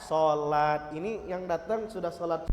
sholat. Ini yang datang sudah sholat.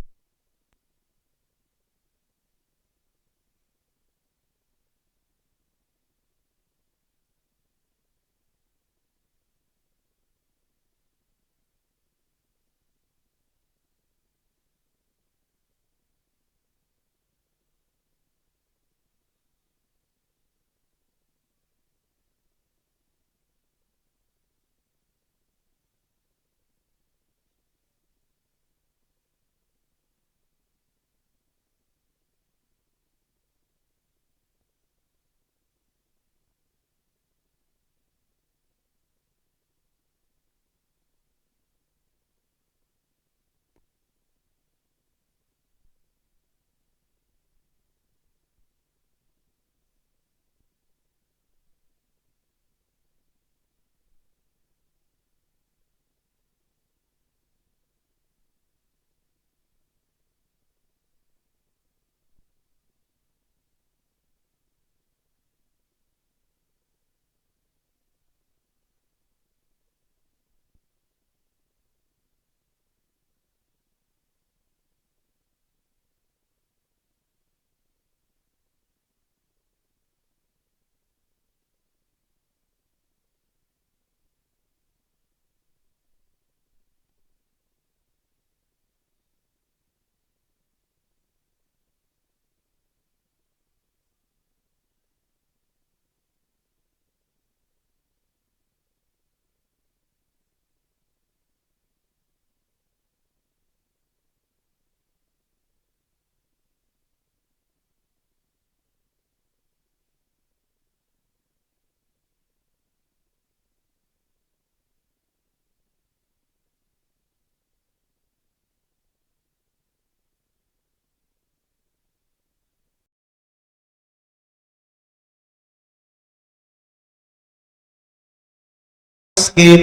Miskin,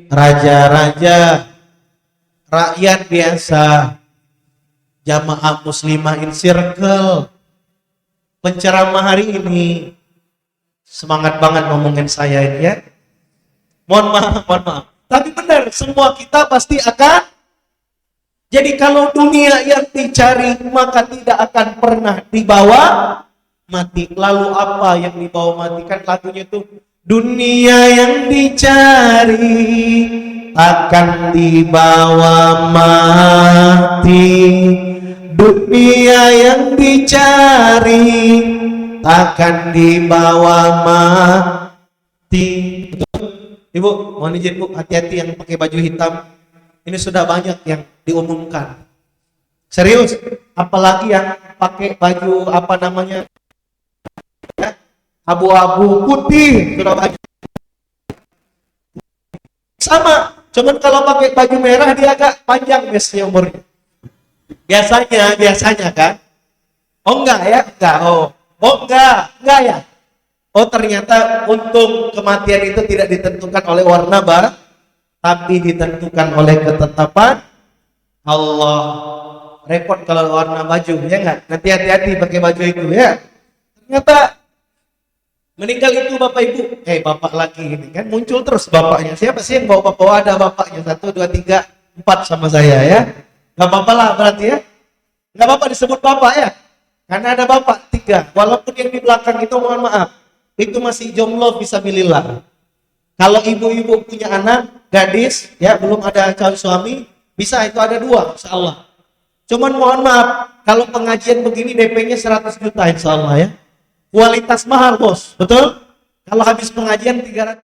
raja-raja, rakyat biasa, jamaah muslimah in circle, penceramah hari ini semangat banget ngomongin saya ini ya. Mohon maaf, mohon maaf. Tapi benar, semua kita pasti akan. Jadi kalau dunia yang dicari maka tidak akan pernah dibawa mati. Lalu apa yang dibawa mati? Kan lagunya tuh, dunia yang dicari akan dibawa mati. Dunia yang dicari akan dibawa mati. Ibu, mohon izin Bu, hati-hati yang pakai baju hitam. Ini sudah banyak yang diumumkan. Serius, apalagi yang pakai baju apa namanya? Ya, abu-abu putih sudah banyak. Sama, cuman kalau pakai baju merah dia agak panjang biasanya umurnya. Biasanya kan? Oh enggak ya? Enggak. Oh enggak ya? Oh ternyata untuk kematian itu tidak ditentukan oleh warna tapi ditentukan oleh ketetapan Allah. Repot kalau warna baju, ya enggak? Nanti hati-hati pakai baju itu ya. Ternyata meninggal itu bapak ibu, bapak lagi ini kan muncul terus bapaknya. Siapa sih yang bawa ada bapaknya? 1, 2, 3, 4 sama saya ya. Gak apa-apa lah berarti ya. Gak apa-apa disebut bapak ya. Karena ada bapak 3. Walaupun yang di belakang itu mohon maaf, itu masih jomblo fisabilillah. Kalau ibu-ibu punya anak, gadis, ya belum ada calon suami, bisa itu ada 2, insya Allah. Cuman mohon maaf, kalau pengajian begini DP-nya 100 juta insya Allah ya. Kualitas mahal bos, betul? Kalau habis pengajian 300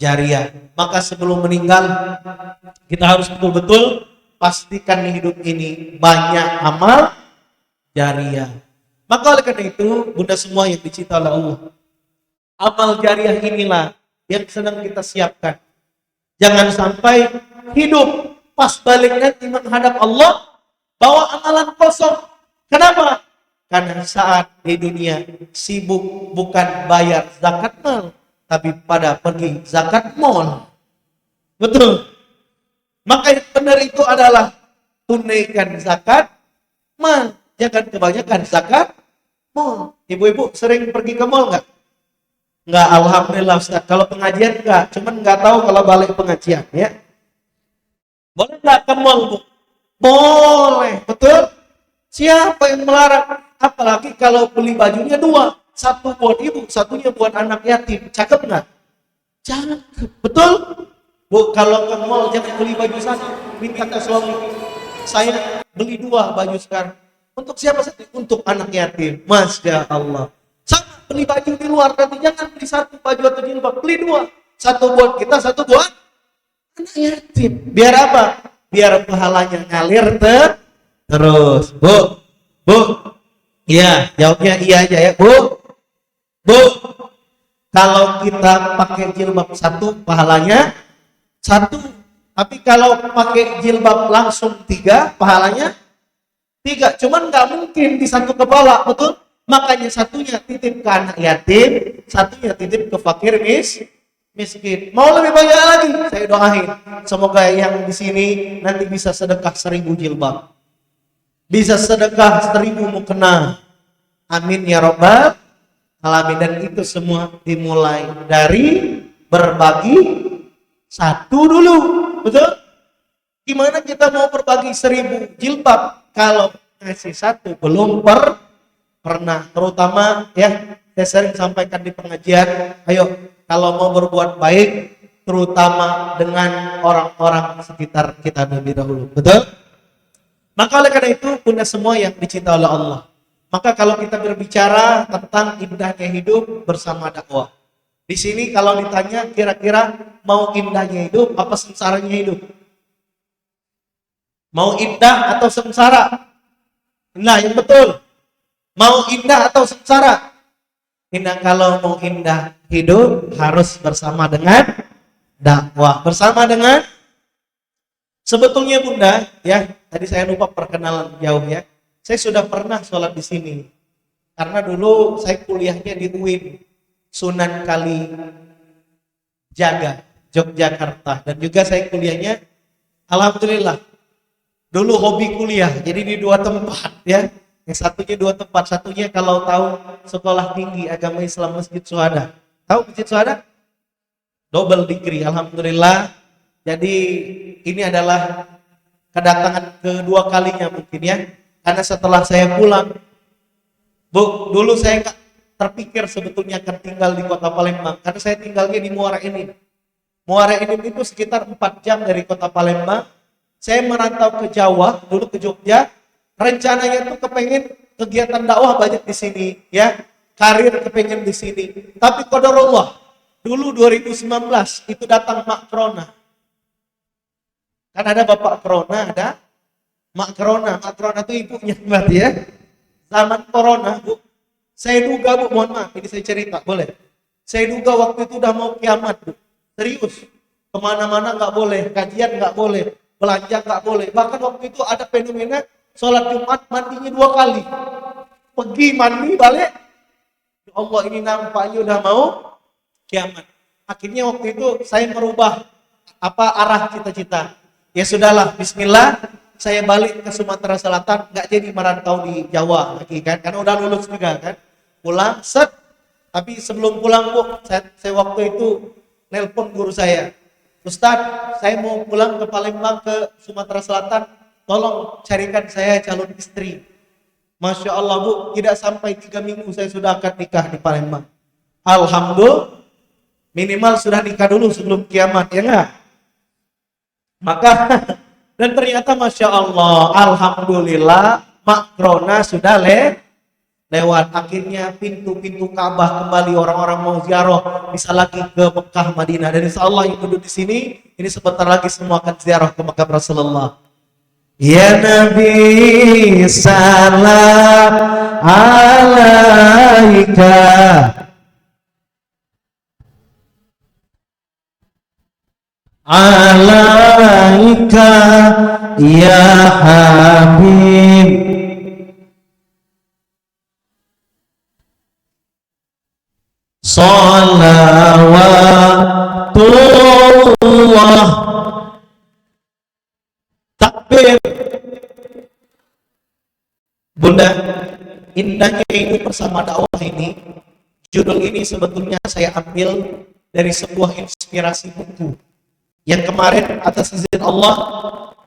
Jariah. Maka sebelum meninggal kita harus betul-betul pastikan di hidup ini banyak amal jariah. Maka oleh karena itu, Bunda semua yang dicintai oleh Allah, amal jariah inilah yang sedang kita siapkan. Jangan sampai hidup pas balik nanti menghadap Allah bawa amalan kosong. Kenapa? Karena saat di dunia sibuk bukan bayar zakat mal, tapi pada pergi zakat mal. Betul. Maka yang benar itu adalah tunaikan zakat mal. Jangan kebanyakan zakat mal. Ibu-ibu sering pergi ke mall nggak? Nggak, alhamdulillah Ustaz. Kalau pengajian nggak, cuman nggak tahu kalau balik pengajian ya. Boleh nggak ke mall, Bu? Boleh, betul. Siapa yang melarang? Apalagi kalau beli bajunya dua, satu buat ibu, satunya buat anak yatim. Cakep nggak? Cakep, betul. Bu, kalau ke mall jangan beli baju satu, minta ke suami. Saya beli dua baju sekarang. Untuk siapa saja? Untuk anak yatim. Masya Allah. Sama beli baju di luar, nanti jangan beli satu baju atau jilbab, beli dua. Satu buat kita, satu buat anak yatim. Biar apa? Biar pahalanya ngalir terus. Bu, Bu. Iya, jawabnya iya aja ya, Bu. Bu. Kalau kita pakai jilbab satu, pahalanya satu. Tapi kalau pakai jilbab langsung tiga, pahalanya tiga. Cuman nggak mungkin di satu kepala, betul? Makanya satunya titip ke anak yatim, satunya titip ke fakir miskin. Mau lebih banyak lagi, saya doain. Semoga yang di sini nanti bisa sedekah 1000 jilbab. Bisa sedekah 1000 mukena. Amin ya robbal alamin. Dan itu semua dimulai dari berbagi satu dulu. Betul? Gimana kita mau berbagi 1000 jilbab kalau ngasih satu belum pernah. Terutama ya, saya sering sampaikan di pengajian, ayo kalau mau berbuat baik terutama dengan orang-orang sekitar kita lebih dahulu. Betul? Maka oleh karena itu, Bunda semua yang dicintai oleh Allah, maka kalau kita berbicara tentang indahnya hidup bersama dakwah, di sini kalau ditanya kira-kira mau indahnya hidup apa sengsaranya hidup? Mau indah atau sengsara? Nah, yang betul. Mau indah atau sengsara? Indah. Kalau mau indah hidup harus bersama dengan dakwah, bersama dengan sebetulnya Bunda ya. Tadi saya lupa perkenalan jauh ya. Saya sudah pernah sholat di sini karena dulu saya kuliahnya di UIN Sunan Kalijaga, Yogyakarta, dan juga saya kuliahnya alhamdulillah dulu hobi kuliah, jadi di 2 tempat ya. Yang satunya 2 tempat, satunya kalau tahu Sekolah Tinggi Agama Islam Masjid Syuhada. Tahu Masjid Syuhada? Double degree, alhamdulillah. Jadi ini adalah kedatangan kedua kalinya mungkin ya. Karena setelah saya pulang, Bu, dulu saya nggak terpikir sebetulnya akan tinggal di kota Palembang. Karena saya tinggalnya di Muara Enim. Muara Enim itu sekitar 4 jam dari kota Palembang. Saya merantau ke Jawa, dulu ke Jogja. Rencananya tuh kepengen kegiatan dakwah banyak di sini, ya. Karir kepengen di sini. Tapi qadarullah, dulu 2019 itu datang Mak Corona. Kan ada Bapak Corona, ada Mak Corona. Mak Corona itu ibunya berarti ya. Zaman Corona, Bu. Saya duga, Bu, mohon maaf, ini saya cerita, boleh? Saya duga waktu itu udah mau kiamat, Bu. Serius. Kemana-mana nggak boleh, kajian nggak boleh, belanja nggak boleh. Bahkan waktu itu ada fenomena sholat Jumat mandinya 2 kali. Pergi mandi balik. Ya Allah, ini nampaknya udah mau kiamat. Akhirnya waktu itu saya merubah arah cita-cita. Ya sudahlah, bismillah, saya balik ke Sumatera Selatan, nggak jadi merantau di Jawa lagi kan, karena udah lulus juga kan. Pulang, set. Tapi sebelum pulang, Bu, saya waktu itu nelpon guru saya. Ustadz, saya mau pulang ke Palembang ke Sumatera Selatan, tolong carikan saya calon istri. Masya Allah, Bu, tidak sampai 3 minggu saya sudah akan nikah di Palembang. Alhamdulillah, minimal sudah nikah dulu sebelum kiamat, ya enggak? Maka, dan ternyata Masya Allah, alhamdulillah, Mak Krona sudah lewat. Akhirnya pintu-pintu Ka'bah kembali, orang-orang mau ziarah bisa lagi ke Mekah, Madinah. Dan insya Allah yang duduk di sini ini sebentar lagi semua akan ziarah ke Mekah Rasulullah. Ya Nabi salam alaika, alaika ya Habib, salawatullah. Takbir. Bunda, indahnya hidup bersama dakwah ini, judul ini sebetulnya saya ambil dari sebuah inspirasi buku yang kemarin atas izin Allah,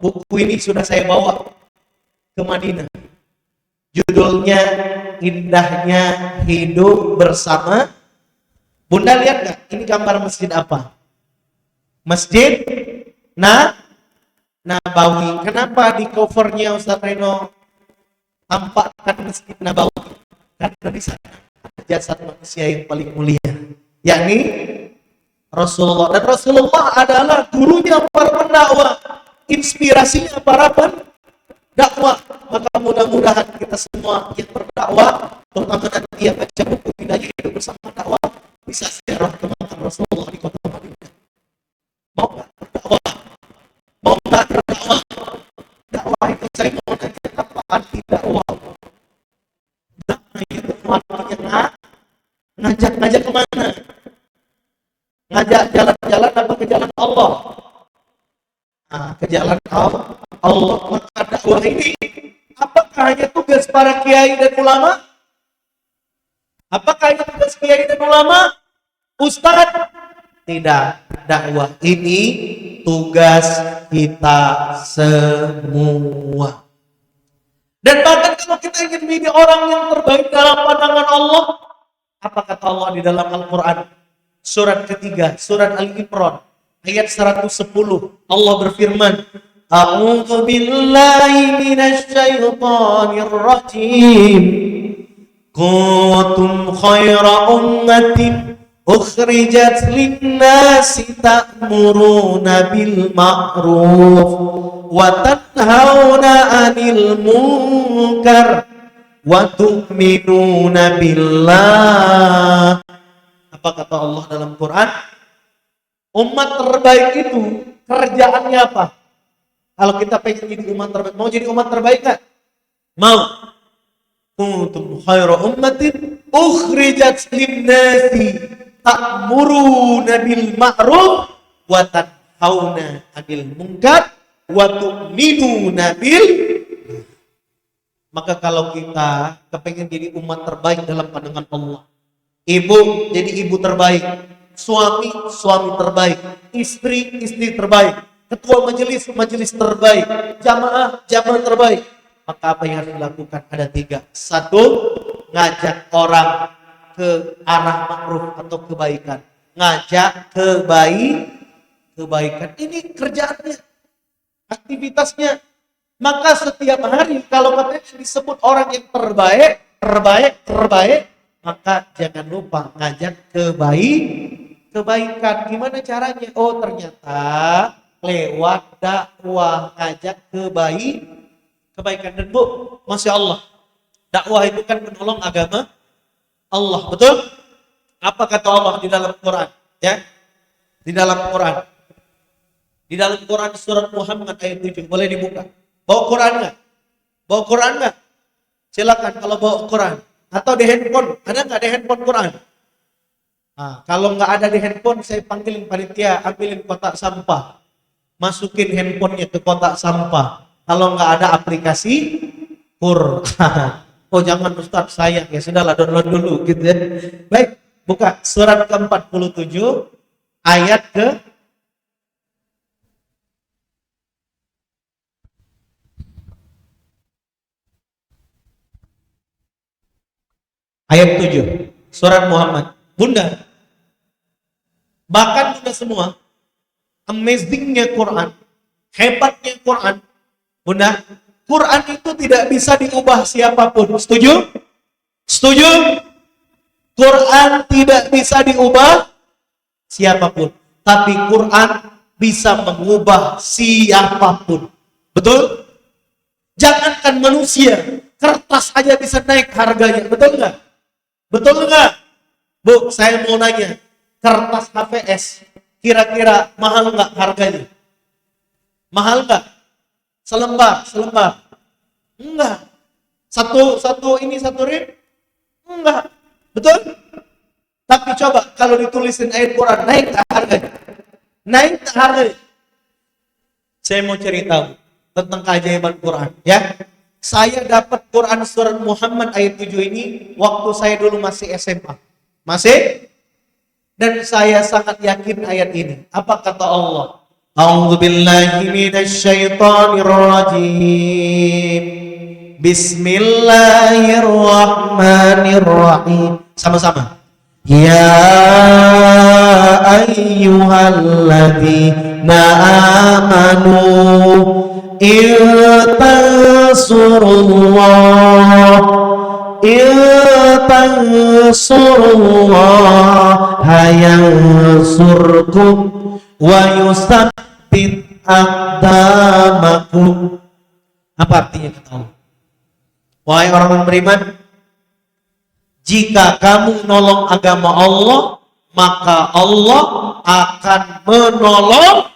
buku ini sudah saya bawa ke Madinah. Judulnya Indahnya Hidup Bersama. Bunda lihat nggak? Ini gambar masjid apa? Masjid Nabawi. Kenapa di covernya Ustaz Reno tampakkan Masjid Nabawi? Karena di sana jasad manusia yang paling mulia, yakni Rasulullah. Dan Rasulullah adalah gurunya para pendakwah, inspirasinya para pendakwah. Maka mudah-mudahan kita semua yang berdakwah, terutama nanti yang baca buku Indahnya Hidup Bersama Dakwah, bisa ziarah ke makam Rasulullah di kota Madinah. Mau nggak berdakwah? Mau nggak berdakwah? Dakwah itu saya mau nanya apa arti dakwah? Dakwah itu artinya ngajak kemana? Ngajak jalan-jalan apa ke jalan Allah? Ke jalan Allah. Maka dakwah ini apakah hanya tugas para kiai dan ulama? Apakah hanya tugas kiai dan ulama? Ustaz? Tidak. Dakwah ini tugas kita semua. Dan bahkan kalau kita ingin menjadi orang yang terbaik dalam pandangan Allah, apa kata Allah di dalam Al-Quran? Surat ketiga, surat Al-Imran, ayat 110. Allah berfirman, A'udzu billahi minasy syaithanir rajim. Kuntum khaira ummatin ukhrijat lin-nasi ta'muruna bil ma'ruf wa tanhauna 'anil munkar wa tu'minuna billah. Apa kata Allah dalam Quran? Umat terbaik itu kerjaannya apa? Kalau kita pengen jadi umat terbaik, mau jadi umat terbaik enggak? Mau. Kuntum khaira ummatin ukhrijat lin-nasi ta'muruna bil ma'ruf wa tanhauna 'anil munkar wa tu'minuna bil. Maka kalau kita kepengen jadi umat terbaik dalam pandangan Allah, ibu jadi ibu terbaik, suami terbaik, istri terbaik, ketua majelis terbaik, jamaah terbaik. Maka apa yang harus dilakukan? Ada 3. 1, ngajak orang ke arah ma'ruf atau kebaikan. Ngajak kebaikan. Ini kerjaannya, aktivitasnya. Maka setiap hari kalau katanya disebut orang yang terbaik, maka jangan lupa ngajak kebaikan. Gimana caranya? Oh, ternyata lewat dakwah, ngajak kebaikan. Dan Bu, Masya Allah, dakwah itu kan menolong agama Allah, betul? Apa kata Allah di dalam Quran? Ya, di dalam Quran surat Muhammad ayat 7, boleh dibuka. Bawa Quran nggak? Silakan kalau bawa Quran. Atau di handphone, ada nggak di handphone Quran? Kalau nggak ada di handphone, saya panggilin panitia, ambilin kotak sampah, masukin handphonenya ke kotak sampah. Kalau nggak ada aplikasi Quran, oh jangan Ustaz sayang, ya sudahlah download dulu gitu ya. Baik, buka surat ke-47 ayat ayat 7 surat Muhammad. Bunda, bahkan Bunda semua, amazingnya Quran, hebatnya Quran, Bunda, Quran itu tidak bisa diubah siapapun. Setuju? Setuju? Quran tidak bisa diubah siapapun, tapi Quran bisa mengubah siapapun. Betul? Jangankan manusia, kertas aja bisa naik harganya. Betul nggak? Betul nggak? Bu, saya mau nanya, kertas HVS kira-kira mahal nggak harganya? Mahal nggak? Selembar. Enggak. Satu rim? Enggak. Betul? Tapi coba kalau ditulisin ayat Quran, naik tak harganya? Naik tak harganya? Saya mau cerita tentang keajaiban Quran, ya. Saya dapat Quran surat Muhammad ayat 7 ini waktu saya dulu masih SMA. Masih? Dan saya sangat yakin ayat ini. Apa kata Allah? A'udzu billahi minasyaitonir rajim. Bismillahirrahmanirrahim. Sama-sama. Ya ayyuhalladzina amanu in tansurullaha yansurkum wa yusabbit aqdamakum. Apa artinya kata Allah? Wahai orang beriman, jika kamu menolong agama Allah, maka Allah akan menolong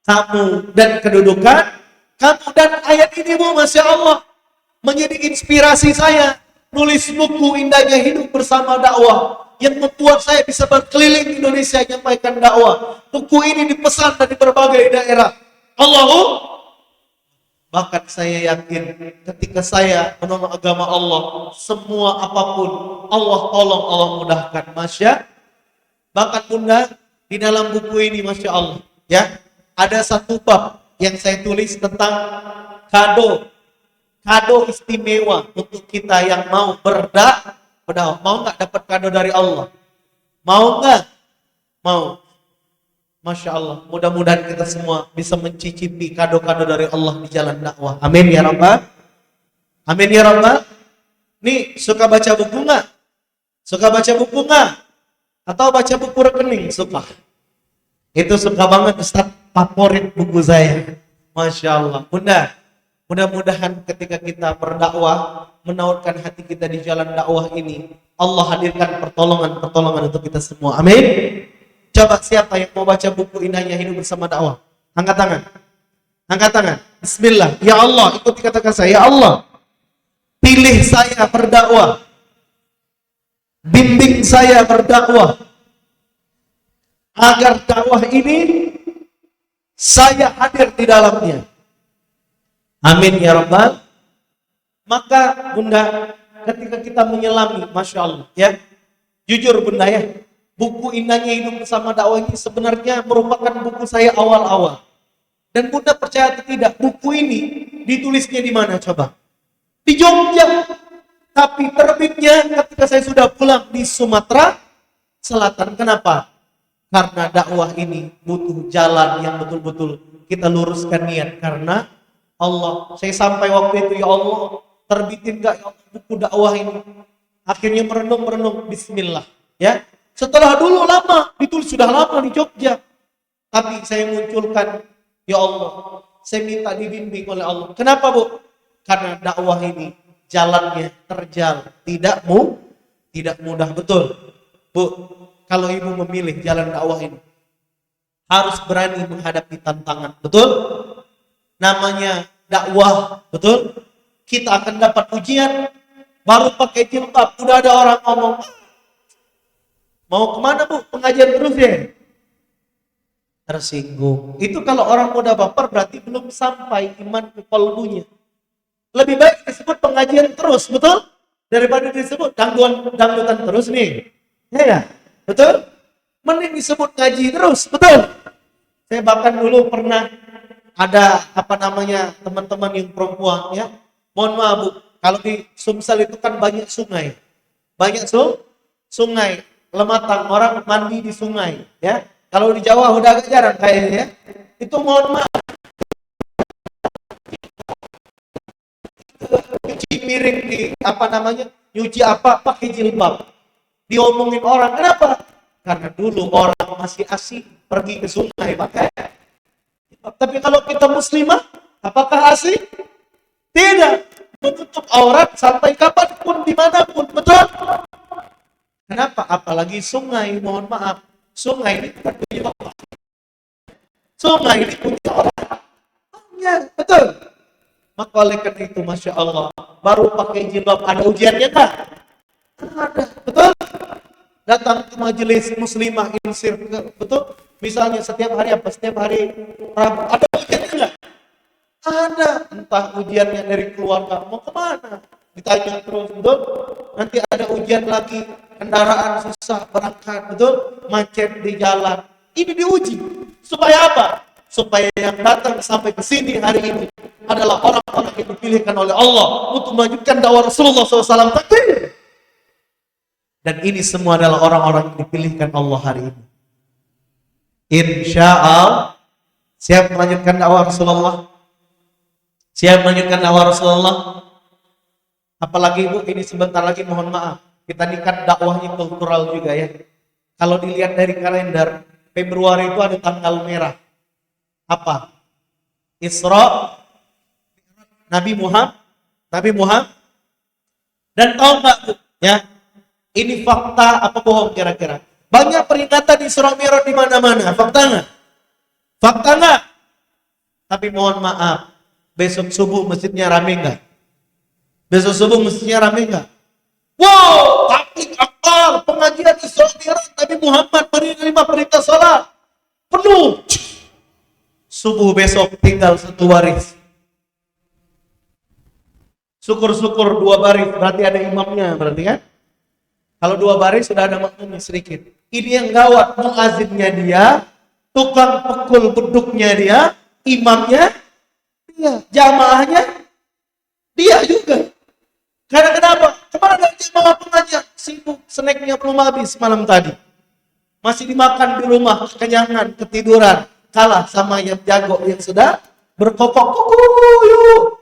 kamu dan kedudukan kamu. Dan ayat ini, Bu, Masya Allah, menjadi inspirasi saya nulis buku Indahnya Hidup Bersama Dakwah yang membuat saya bisa berkeliling Indonesia menyampaikan dakwah. Buku ini dipesan dari berbagai daerah. Bahkan saya yakin ketika saya menolong agama Allah, semua apapun Allah tolong, Allah mudahkan. Bahkan Bunda, di dalam buku ini Masya Allah, ya, ada satu bab yang saya tulis tentang kado istimewa untuk kita yang mau berdakwah. Mau nggak dapat kado dari Allah? Mau nggak? Mau. Masya Allah, mudah-mudahan kita semua bisa mencicipi kado-kado dari Allah di jalan dakwah. Amin ya Rabbal. Amin ya Rabbal. Nih, suka baca buku nggak? Suka baca buku nggak? Atau baca buku rekening? Suka. Itu suka banget, Ustaz. Favorit buku saya. Masya Allah. Bunda, mudah-mudahan ketika kita berdakwah, menautkan hati kita di jalan dakwah ini, Allah hadirkan pertolongan untuk kita semua. Amin. Coba siapa yang mau baca buku Indahnya Hidup Bersama Dakwah? Angkat tangan. Angkat tangan. Bismillah. Ya Allah, ikuti katakan saya. Ya Allah, pilih saya berdakwah. Bimbing saya berdakwah. Agar dakwah ini saya hadir di dalamnya. Amin ya Rabbal. Maka Bunda, ketika kita menyelami, Masya Allah, ya, jujur Bunda ya, buku Indahnya Hidup Bersama Dakwah ini sebenarnya merupakan buku saya awal-awal. Dan Bunda percaya atau tidak, buku ini ditulisnya di mana coba? Di Jogja. Tapi terbitnya ketika saya sudah pulang di Sumatera Selatan. Kenapa? Karena dakwah ini butuh jalan yang betul-betul kita luruskan niat. Karena Allah, saya sampai waktu itu, ya Allah, terbitin gak ya Allah, buku dakwah ini? Akhirnya merenung, bismillah, ya. Setelah dulu lama, ditulis sudah lama di Jogja. Tapi saya munculkan, ya Allah, saya minta dibimbing oleh Allah. Kenapa, Bu? Karena dakwah ini jalannya terjal, tidak mudah, betul. Bu, kalau ibu memilih jalan dakwah ini, harus berani menghadapi tantangan, betul? Namanya dakwah, betul? Kita akan dapat ujian, baru pakai jilbab, udah ada orang ngomong, mau kemana Bu? Pengajian terus ya? Tersinggung. Itu kalau orang muda baper berarti belum sampai iman ke kalbunya. Lebih baik disebut pengajian terus, betul? Daripada disebut dangdutan terus nih. Ya, betul? Mending disebut ngaji terus, betul? Saya bahkan dulu pernah ada teman-teman yang perempuan, ya. Mohon maaf Bu, kalau di Sumsel itu kan banyak sungai. Banyak sungai. Lematang, orang mandi di sungai, ya. Kalau di Jawa udah agak jarang kayaknya, ya. Itu mohon maaf, cuci piring di nyuci apa? Pakai jilbab. Diomongin orang, kenapa? Karena dulu orang masih asik pergi ke sungai pakai. Tapi kalau kita muslimah, apakah asik? Tidak. Menutup aurat sampai kapanpun, dimanapun. Betul? Kenapa? Apalagi sungai, mohon maaf. Sungai ini bukan punya Allah. Sungai ini punya orang. Ya, betul. Maka oleh karena itu, Masya Allah, baru pakai jilbab, ada ujiannya tak? Ada, betul? Datang ke majelis muslimah insir, betul? Misalnya setiap hari apa? Setiap hari Rabu, ada ujiannya enggak? Ada. Entah ujiannya dari keluarga, mau kemana? Ditanya terus, betul? Nanti ada ujian lagi, kendaraan susah berangkat, betul? Macet di jalan. Ini diuji. Supaya apa? Supaya yang datang sampai ke sini hari ini adalah orang-orang yang dipilihkan oleh Allah untuk melanjutkan dakwah Rasulullah SAW. Takbir. Dan ini semua adalah orang-orang yang dipilihkan Allah hari ini. Insya Allah. Siap melanjutkan dakwah Rasulullah? Siap melanjutkan dakwah Rasulullah? Apalagi Ibu, ini sebentar lagi, mohon maaf, kita nikah dakwahnya kultural juga ya. Kalau dilihat dari kalender, Februari itu ada tanggal merah. Apa? Isra, Nabi Muhammad. Dan tahu nggak Bu, ya? Ini fakta apa bohong kira-kira? Banyak peringatan Isra Mi'raj di mana-mana. Fakta nggak? Fakta nggak? Tapi mohon maaf, besok subuh masjidnya rame nggak? Besok subuh masjidnya rame nggak? Wow, tabligh akbar, pengajian Isra Mi'raj Nabi Muhammad menerima perintah salat penuh. Subuh besok tinggal 1 baris. Syukur-syukur 2 baris, berarti ada imamnya, berarti kan? Kalau 2 baris sudah ada makmumnya sedikit. Ini yang gawat, muazzinnya dia, tukang pekul beduknya dia, imamnya dia, jamaahnya dia juga. Karena kenapa? Kemana jamaah pengajian? Sibuk, snacknya belum habis malam tadi. Masih dimakan di rumah, kekenyangan, ketiduran. Kalah sama yang jago yang sudah berkokok kukuyu.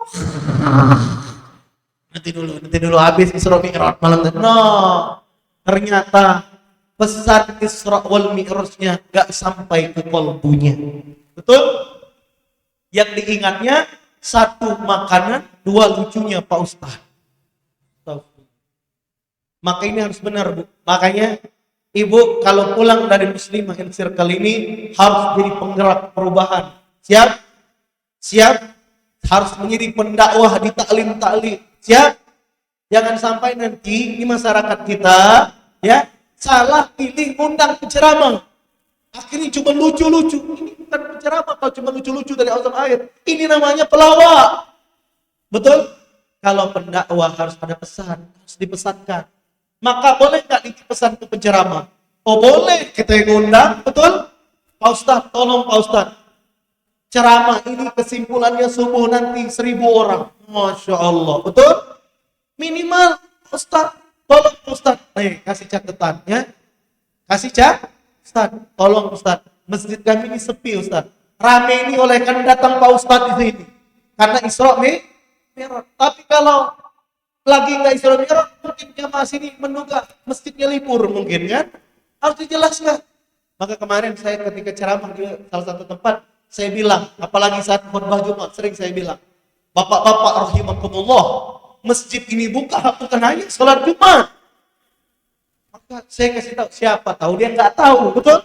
Nanti dulu habis Isra Mi'raj malam tadi. No, ternyata pesan Isra wal Mi'rajnya gak sampai ke kalbunya. Betul? Yang diingatnya 1 makanan, 2 lucunya Pak Ustaz. Maka ini harus benar Bu. Makanya Ibu kalau pulang dari muslimah in circle ini harus jadi penggerak perubahan. Siap? Siap? Harus menjadi pendakwah di taklim-taklim. Siap? Jangan sampai nanti di masyarakat kita ya salah pilih undang penceramah. Akhirnya cuma lucu-lucu. Ini bukan penceramah kalau cuma lucu-lucu dari azan air. Ini namanya pelawak. Betul? Kalau pendakwah harus ada pesan, harus dipesankan. Maka boleh nggak dipesan ke penceramah? Oh boleh, kita yang undang, betul? Pak Ustaz, tolong Pak Ustaz. Ceramah ini kesimpulannya subuh nanti 1000 orang. Masya Allah, betul? Minimal, Ustaz, tolong Ustaz. Kasih catatan ya. Kasih Ustaz, tolong Ustaz. Masjid kami ini sepi Ustaz. Rame ini oleh kan datang Pak Ustaz di sini. Karena Isra Mi'raj. Tapi kalau lagi nggak Isra Mi'raj, mungkin jamaah sini menduga masjidnya libur mungkin kan? Harus dijelaskan. Maka kemarin saya ketika ceramah di salah satu tempat, saya bilang, apalagi saat khutbah Jumat, sering saya bilang, Bapak-bapak rahimakumullah, masjid ini bukan hanya sholat Jumat. Maka saya kasih tahu, siapa tahu dia nggak tahu, betul?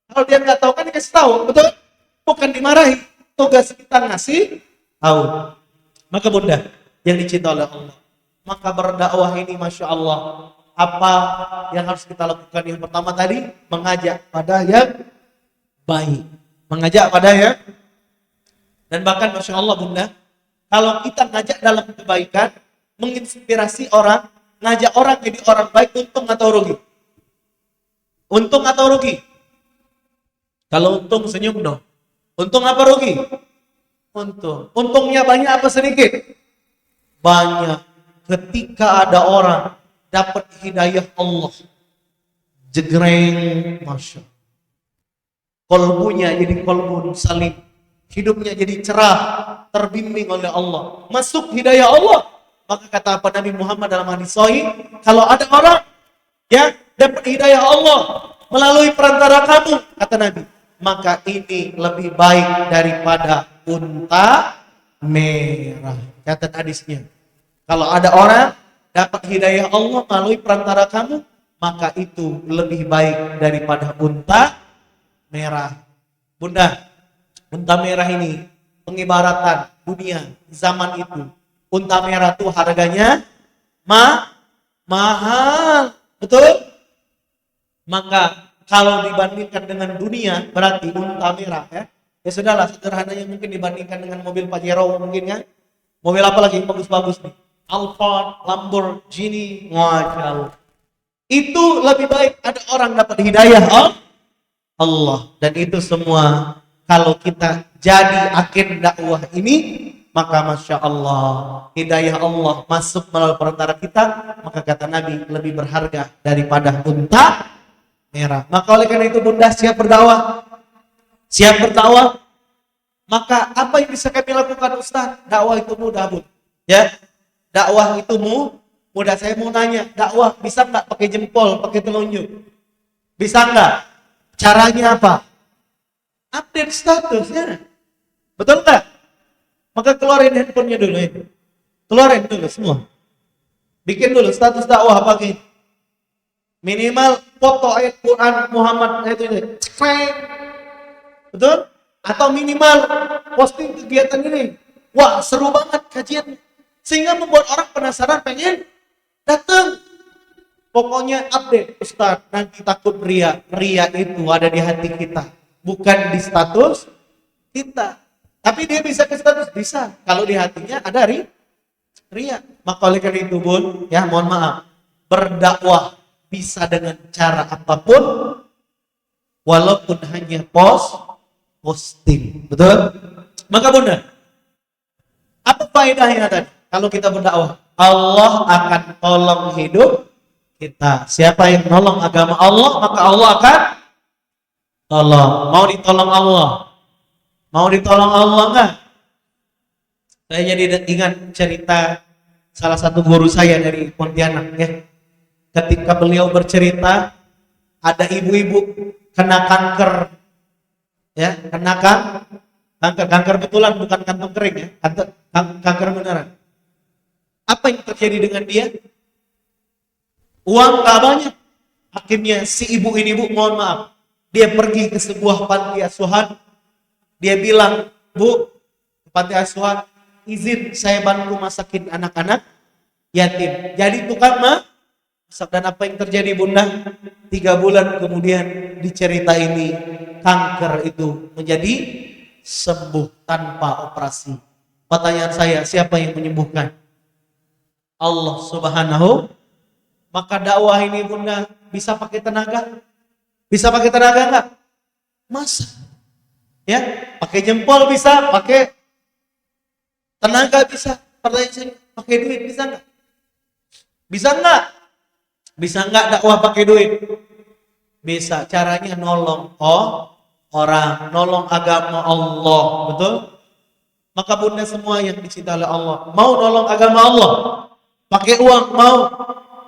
Kalau dia nggak tahu kan dikasih tahu, betul? Bukan dimarahi. Tugas kita ngasih tahu. Maka Bunda yang dicinta oleh Allah, maka berdakwah ini Masya Allah, apa yang harus kita lakukan? Yang pertama tadi, mengajak pada yang baik, mengajak pada yang, dan bahkan Masya Allah Bunda, kalau kita ngajak dalam kebaikan, menginspirasi orang, ngajak orang jadi orang baik, untung atau rugi? Untung atau rugi? Kalau untung senyum dong. Untung apa rugi? Untung. Untungnya banyak apa sedikit? Banyak. Ketika ada orang dapat hidayah Allah, jegreng, Masya Allah, kolbunya jadi kolbu salim, hidupnya jadi cerah, terbimbing oleh Allah, masuk hidayah Allah, Maka kata apa Nabi Muhammad dalam hadis sahih, kalau ada orang ya dapat hidayah Allah melalui perantara kamu, kata Nabi, maka ini lebih baik daripada unta merah. Catat hadisnya. Kalau ada orang dapat hidayah Allah melalui perantara kamu, maka itu lebih baik daripada unta merah. Bunda, unta merah ini pengibaratan dunia zaman itu. Unta merah itu harganya mahal, betul? Maka kalau dibandingkan dengan dunia, berarti unta merah ya. Ya sudahlah, sederhananya mungkin dibandingkan dengan mobil Pajero mungkin kan. Mobil apa lagi yang bagus-bagus nih? Alphard, Lamborghini, Masya Allah. Itu lebih baik ada orang dapat hidayah Allah. Dan itu semua kalau kita jadi agen dakwah ini, maka Masya Allah, hidayah Allah masuk melalui perantara kita, maka kata Nabi lebih berharga daripada unta merah. Maka oleh karena itu Bunda siap berdakwah. Siap berdakwah. Maka apa yang bisa kami lakukan Ustaz? Dakwah itu mudah, Bun. Ya. Dakwah itu mudah. Saya mau nanya, dakwah bisa nggak pakai jempol, pakai telunjuk? Bisa nggak? Caranya apa? Update statusnya. Betul nggak? Maka keluarin handphonenya dulu ya. Keluarin dulu semua. Bikin dulu status dakwah pakai. Minimal foto ayat Quran Muhammad itu. Betul? Atau minimal posting kegiatan ini. Wah, seru banget kajian. Sehingga membuat orang penasaran pengen datang. Pokoknya update Ustaz, nanti takut ria. Ria itu ada di hati kita, bukan di status kita. Tapi dia bisa ke status, bisa. Kalau di hatinya ada ria. Maka oleh karena itu Bun, ya mohon maaf, berdakwah bisa dengan cara apapun, walaupun hanya posting. Betul? Maka Bunda, apa faedahnya tadi? Kalau kita berdakwah, Allah akan tolong hidup kita. Siapa yang nolong agama Allah, maka Allah akan tolong. Mau ditolong Allah? Mau ditolong Allah enggak? Saya jadi ingat cerita salah satu guru saya dari Pontianak ya. Ketika beliau bercerita, ada ibu-ibu kena kanker. Ya, kena kanker betulan, bukan kantong kering ya. Kanker beneran. Apa yang terjadi dengan dia? Uang gak banyak. Akhirnya si ibu ini, Bu, mohon maaf, dia pergi ke sebuah panti asuhan. Dia bilang, Bu, panti asuhan, izin saya bantu masakin anak-anak yatim. Jadi tukang masak. Dan apa yang terjadi Bunda? 3 bulan kemudian dicerita ini, kanker itu menjadi sembuh tanpa operasi. Pertanyaan saya, siapa yang menyembuhkan? Allah Subhanahu. Maka dakwah ini Bunda bisa pakai tenaga? Bisa pakai tenaga enggak? Masa? Ya, pakai jempol bisa, pakai tenaga bisa. Pertanyaan saya, pakai duit bisa enggak? Bisa enggak? Bisa enggak dakwah pakai duit? Bisa. Caranya nolong orang, nolong agama Allah, betul? Maka Bunda semua yang dicintai oleh Allah, mau nolong agama Allah, pakai uang mau.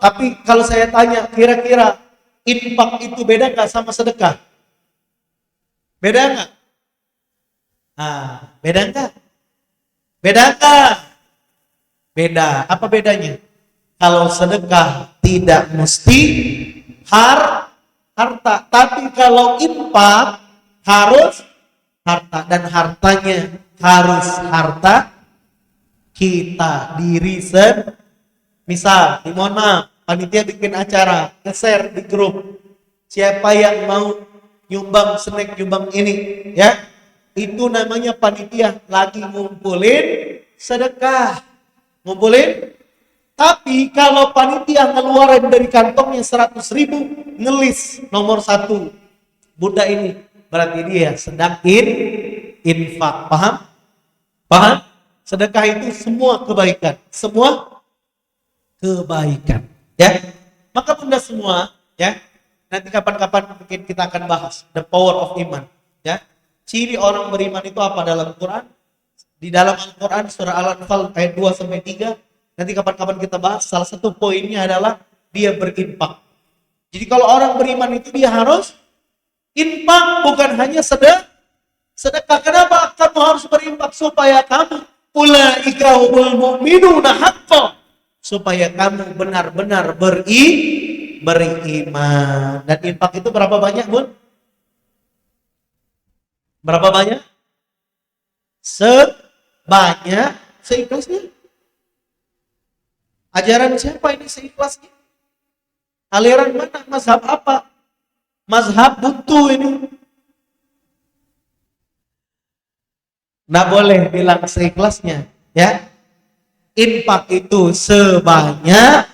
Tapi kalau saya tanya, kira-kira infak itu beda nggak sama sedekah? Beda nggak? Beda nggak? Beda nggak? Beda. Apa bedanya? Kalau sedekah tidak mesti harta, tapi kalau infak harus harta, dan hartanya harus harta kita, diri sendiri. Misal, mohon maaf, panitia bikin acara, nge-share di grup. Siapa yang mau nyumbang snack, nyumbang ini, ya, itu namanya panitia lagi ngumpulin sedekah, ngumpulin. Tapi kalau panitia ngeluarin dari kantongnya 100.000, ngelis nomor 1, Bunda ini, berarti dia sedang infak. Paham? Paham? Sedekah itu semua kebaikan, semua kebaikan, ya. Maka Bunda semua, ya, nanti kapan-kapan mungkin kita akan bahas the power of iman, ya. Ciri orang beriman itu apa dalam Quran? Di dalam Al-Quran surah Al-Anfal ayat 2 sampai 3, Nanti kapan-kapan kita bahas. Salah satu poinnya adalah dia berinfak. Jadi kalau orang beriman itu dia harus infak, bukan hanya sedekah. Kenapa kamu harus berinfak? Supaya kamu ulaika humul mu'minuna haqqan, supaya kamu benar-benar beriman. Dan infak itu berapa banyak, Bun? Berapa banyak? Sebanyak seikhlasnya. Ajaran siapa ini seikhlasnya? Aliran mana? Mazhab apa? Mazhab buntu ini. Nggak boleh bilang seikhlasnya, ya. Infak itu sebanyak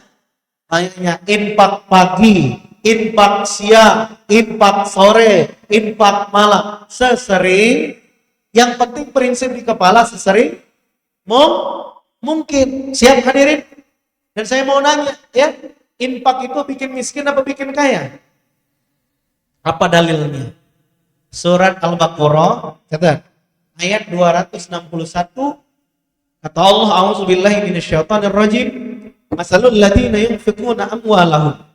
banyaknya. Infak pagi, infak siang, infak sore, infak malam, sesering. Yang penting prinsip di kepala sesering mungkin. Siap hadirin? Dan saya mau nanya, ya, infak itu bikin miskin apa bikin kaya? Apa dalilnya? Surat Al-Baqarah, catat, ayat 261, kata Allah, a'udzubillahi minasyaitonirrajim, masalul ladzina yunfiquna amwalahum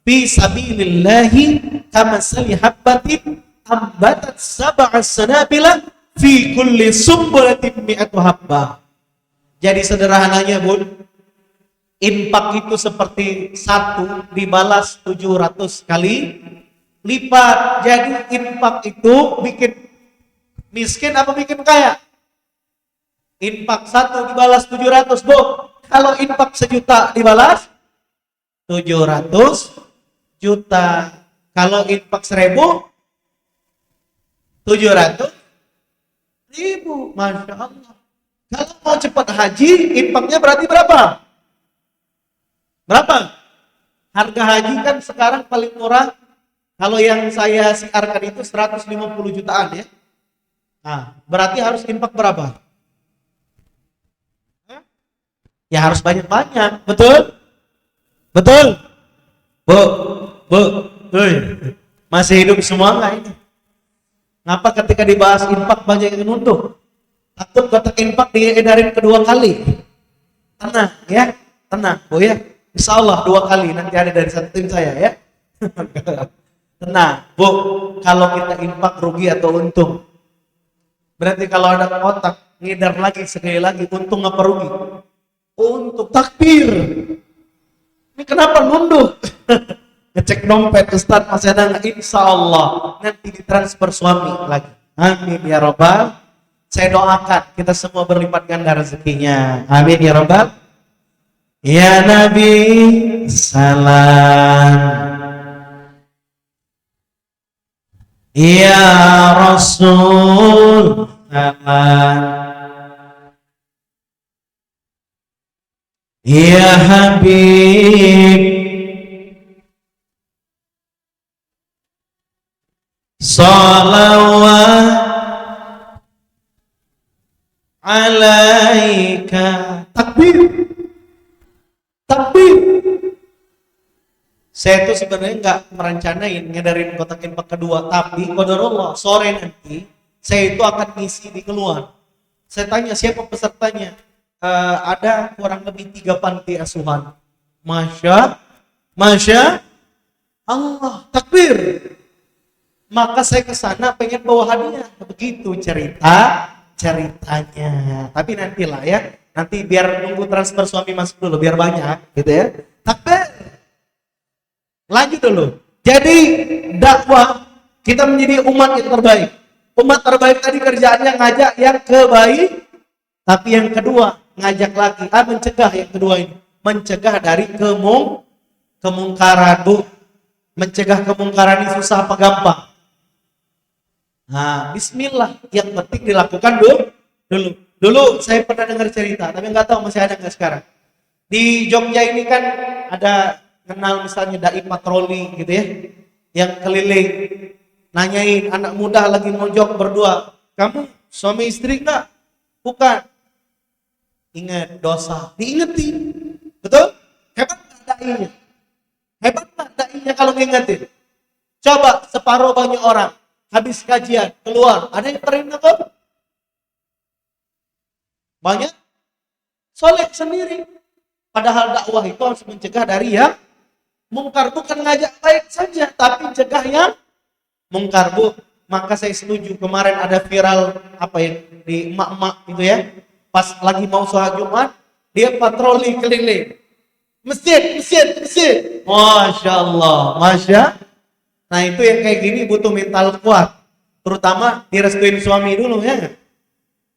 fi sabilillahi kamathali habbatin ambatat sab'a sanabila fi kulli sumbulatin mi'atu habbah. Jadi sederhananya, Bun, infak itu seperti 1 dibalas 700 kali lipat. Jadi infak itu bikin miskin apa bikin kaya? Infak 1 dibalas 700, Bu. Kalau infak 1.000.000 dibalas 700 juta. Kalau infak 1.000, 700.000. Masya Allah. Kalau mau cepat haji, infaknya berarti berapa? Berapa? Harga haji kan sekarang paling murah. Kalau yang saya siarkan itu 150 jutaan, ya. Nah, berarti harus infak berapa? Ya harus banyak-banyak, betul? Betul? Bu, masih hidup semua nggak ini? Ngapa ketika dibahas infak banyak yang nunduh? Takut kotak infak diedarin kedua kali. Tenang, ya, tenang, Bu, ya. Insya Allah 2 kali nanti ada dari satu tim saya, ya. Tenang, Bu. Kalau kita infak rugi atau untung? Berarti kalau ada kotak ngedar lagi sekali lagi, untung apa rugi? Untuk takbir. Ini kenapa nunduk? Ngecek dompet, Ustaz masih ada nggak? Insya Allah nanti ditransfer suami lagi. Amin ya Rabbal. Saya doakan kita semua berlipat ganda rezekinya. Amin ya Rabbal. Ya Nabi salam, ya Rasul salam, ya Habib salawat alaika. Takbir, takbir. Saya tuh sebenarnya nggak merencanain ngedarin kotak infak kedua, tapi qadarullah sore nanti saya itu akan ngisi di keluar. Saya tanya siapa pesertanya. Ada kurang lebih 3 panti asuhan. Masya Allah, takbir. Maka saya ke sana pengen bawa hadiah. Begitu ceritanya. Tapi nantilah, ya. Nanti biar nunggu transfer suami masuk dulu biar banyak, gitu ya. Takbir. Lanjut dulu. Jadi dakwah kita menjadi umat yang terbaik. Umat terbaik tadi kerjaannya ngajak yang kebaik. Tapi yang kedua ngajak lagi, mencegah. Yang kedua ini mencegah dari kemungkaran, Bu. Mencegah kemungkaran ini susah apa gampang? Nah, bismillah. Yang penting dilakukan dulu saya pernah dengar cerita, tapi nggak tahu masih ada nggak sekarang. Di Jogja ini kan ada kenal misalnya dai patroli gitu ya, yang keliling nanyain anak muda lagi mojok berdua, kamu suami istri nggak? Bukan. Ingat dosa, diingetin, betul? Hebat nggak dainya? Hebat nggak dainya kalau ngingetin? Coba separuh banyak orang habis kajian keluar, ada yang terima kok? Banyak soleh sendiri. Padahal dakwah itu harus mencegah dari yang mungkar, bukan ngajak baik saja, tapi cegah yang mungkar, Bu. Maka saya setuju, kemarin ada viral apa ya di emak-emak gitu ya. Pas lagi mau sholat Jumat, dia patroli keliling. Masjid. Masya Allah, Nah itu yang kayak gini butuh mental kuat. Terutama direstuin suami dulu ya.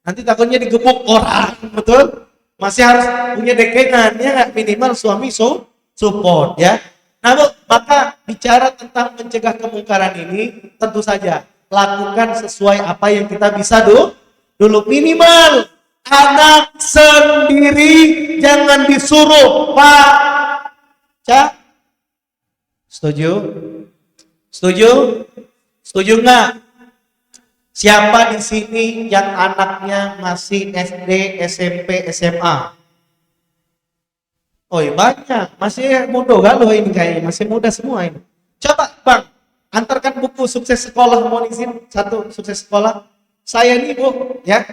Nanti takutnya digebuk orang, betul? Masih harus punya dekengan ya nggak? Minimal suami support ya. Nah Bu, maka bicara tentang mencegah kemungkaran ini tentu saja lakukan sesuai apa yang kita bisa dulu. Minimal anak sendiri jangan disuruh baca. Setuju nggak? Siapa di sini yang anaknya masih SD, SMP, SMA? Oh iya banyak, masih muda galuh ini kayaknya, masih muda semua ini. Coba Bang, antarkan buku sukses sekolah, mohon izin satu sukses sekolah. Saya nih Bu, ya.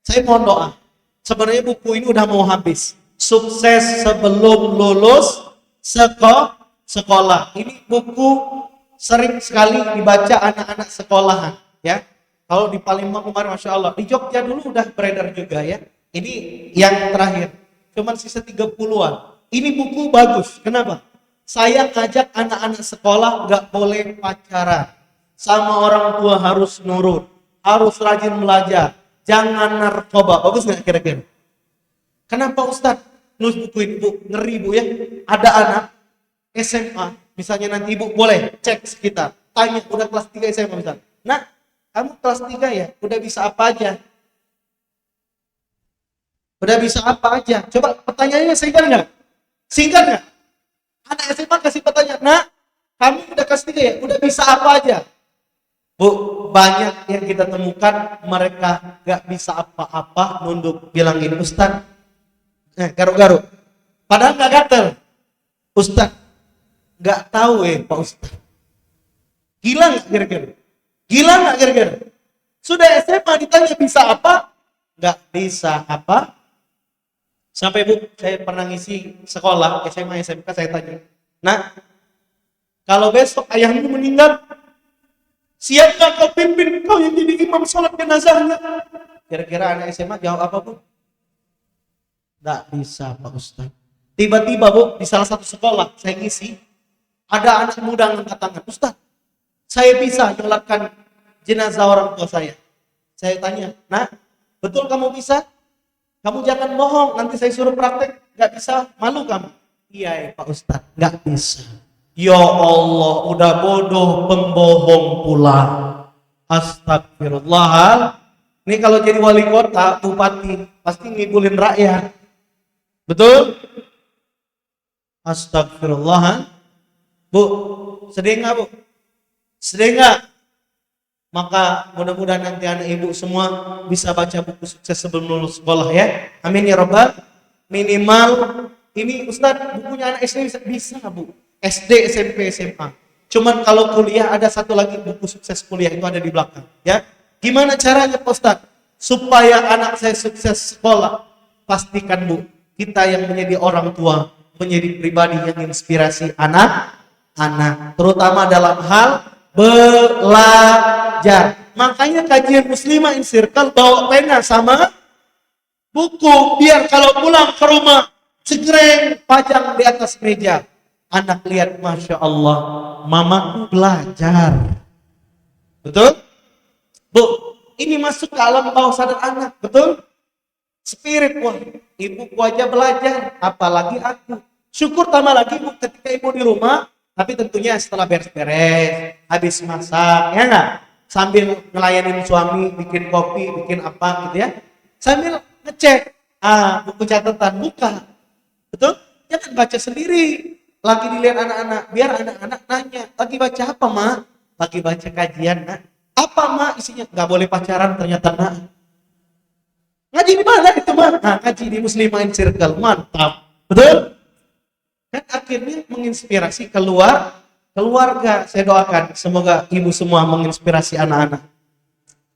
Saya mohon doa. Sebenarnya buku ini udah mau habis. Sukses sebelum lulus sekolah. Ini buku sering sekali dibaca anak-anak sekolahan, ya. Kalau di Palembang kemarin Masya Allah, di Jogja dulu udah beredar juga ya. Ini yang terakhir, cuman sisa 30-an. Ini buku bagus, kenapa? Saya ngajak anak-anak sekolah gak boleh pacaran. Sama orang tua harus nurut, harus rajin belajar, jangan narkoba. Bagus gak kira-kira? Kenapa Ustadz nulis buku ini Bu? Ngeri Bu ya. Ada anak SMA, misalnya nanti Ibu boleh cek sekitar, tanya udah kelas 3 SMA misalnya. Nah, kamu kelas 3 ya, udah bisa apa aja? Udah bisa apa aja? Coba pertanyaannya singkat nggak? Anak SMA kasih pertanyaan, nah, kamu udah kelas 3 ya, udah bisa apa aja? Bu, banyak yang kita temukan mereka nggak bisa apa-apa, nunduk bilang gini, Ustaz, garuk-garuk. Padahal nggak gatel. Ustaz, nggak tahu Pak Ustaz. Gila nggak kira-kira? Sudah SMA ditanya bisa apa? Nggak bisa apa? Sampai Bu, saya pernah ngisi sekolah SMA SMK, saya tanya, nah, kalau besok ayahmu meninggal, siap nggak kau pimpin kau yang jadi imam sholat jenazahnya? Kira-kira anak SMA jawab apa Bu? Nggak bisa Pak Ustaz. Tiba-tiba Bu, di salah satu sekolah saya ngisi, ada anak muda angkat tangan, Ustaz, saya bisa nyolatkan jenazah orang tua saya. Saya tanya, nah, betul kamu bisa? Kamu jangan bohong, nanti saya suruh praktek, nggak bisa, malu kamu. Iya Pak Ustaz, nggak bisa. Ya Allah, udah bodoh, pembohong pula. Astagfirullah. Ini kalau jadi wali kota, bupati, pasti ngibulin rakyat. Betul? Astagfirullah. Bu, sedih nggak Bu? Sedih nggak? Maka mudah-mudahan nanti anak ibu semua bisa baca buku sukses sebelum lulus sekolah ya. Amin ya Rabbal. Minimal ini Ustadz bukunya anak SD bisa Bu. SD, SMP, SMA. Cuman kalau kuliah ada satu lagi buku sukses kuliah itu ada di belakang ya. Gimana caranya Pak Ustadz? Supaya anak saya sukses sekolah. Pastikan Bu, kita yang menjadi orang tua, menjadi pribadi yang inspirasi anak-anak. Terutama dalam hal belajar. Makanya kajian Muslimah in Circle bawa pena sama buku. Biar kalau pulang ke rumah, cekreng, pajang di atas meja. Anak lihat, Masya Allah, mamaku belajar. Betul? Bu, ini masuk ke alam bawah sadar anak. Betul? Spirit, wah, ibuku aja belajar, apalagi aku. Syukur tambah lagi Bu, ketika ibu di rumah, tapi tentunya setelah beres-beres, habis masak, ya nggak? Sambil ngelayanin suami, bikin kopi, bikin apa gitu ya. Sambil ngecek, buku catatan, buka. Betul? Jangan baca sendiri. Lagi dilihat anak-anak, biar anak-anak nanya, lagi baca apa Ma? Lagi baca kajian Nak. Apa Ma isinya? Nggak boleh pacaran ternyata Nak. Ngaji di mana itu Ma? Nah, ngaji di Muslimah in Circle, mantap. Betul? Dan akhirnya menginspirasi keluarga. Saya doakan semoga ibu semua menginspirasi anak-anak.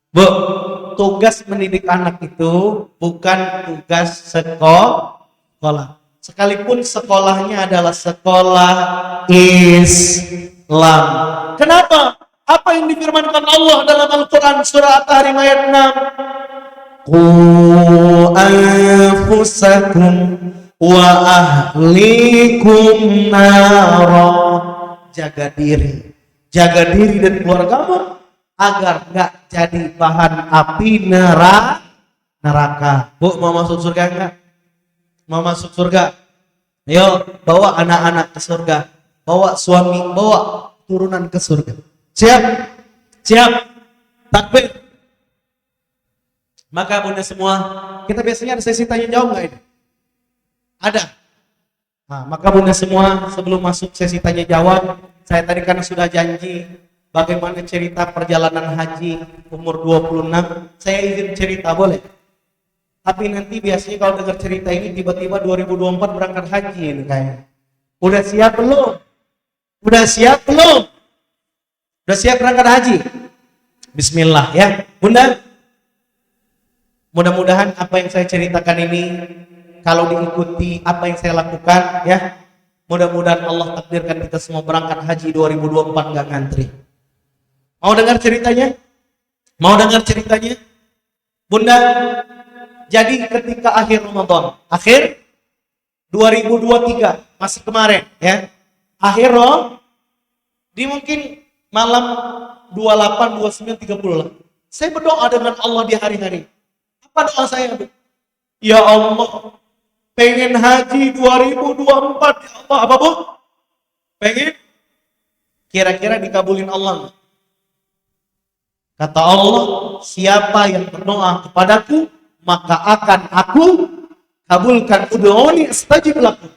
Bu, tugas mendidik anak itu bukan tugas sekolah. sekalipun sekolahnya adalah sekolah Islam. Kenapa? Apa yang difirmankan Allah dalam Al-Quran surah At-Tahrim ayat 6? Qu anfusakum wa ahlikum nara. Jaga diri dan keluargamu agar nggak jadi bahan api neraka. Bu, mau masuk surga enggak? Mau masuk surga? Ayo, bawa anak-anak ke surga, bawa suami, bawa turunan ke surga. Siap? Siap? Takbir. Maka bunda semua, kita biasanya ada sesi tanya jawab nggak ini? Ada. Nah, maka bunda semua, sebelum masuk sesi tanya jawab, saya tadi kan sudah janji bagaimana cerita perjalanan haji umur 26. Saya izin cerita, boleh? Tapi nanti biasanya kalau dengar cerita ini tiba-tiba 2024 berangkat haji ini kayaknya. Udah siap belum? Udah siap belum? Udah siap berangkat haji? Bismillah ya. Bunda, mudah-mudahan apa yang saya ceritakan ini kalau diikuti apa yang saya lakukan ya, mudah-mudahan Allah takdirkan kita semua berangkat haji 2024 nggak ngantri. Mau dengar ceritanya? Mau dengar ceritanya? Bunda, jadi ketika akhir Ramadan, akhir 2023, masih kemarin ya, akhir di mungkin malam 28, 29, 30 lah. Saya berdoa dengan Allah di hari-hari. Apa doa saya? Ya Allah, pengen haji 2024 ya Allah. Apa Bu? Pengen? Kira-kira dikabulin Allah? Kata Allah, siapa yang berdoa kepadaku, maka akan aku kabulkan. Ud'uni astajib lakum.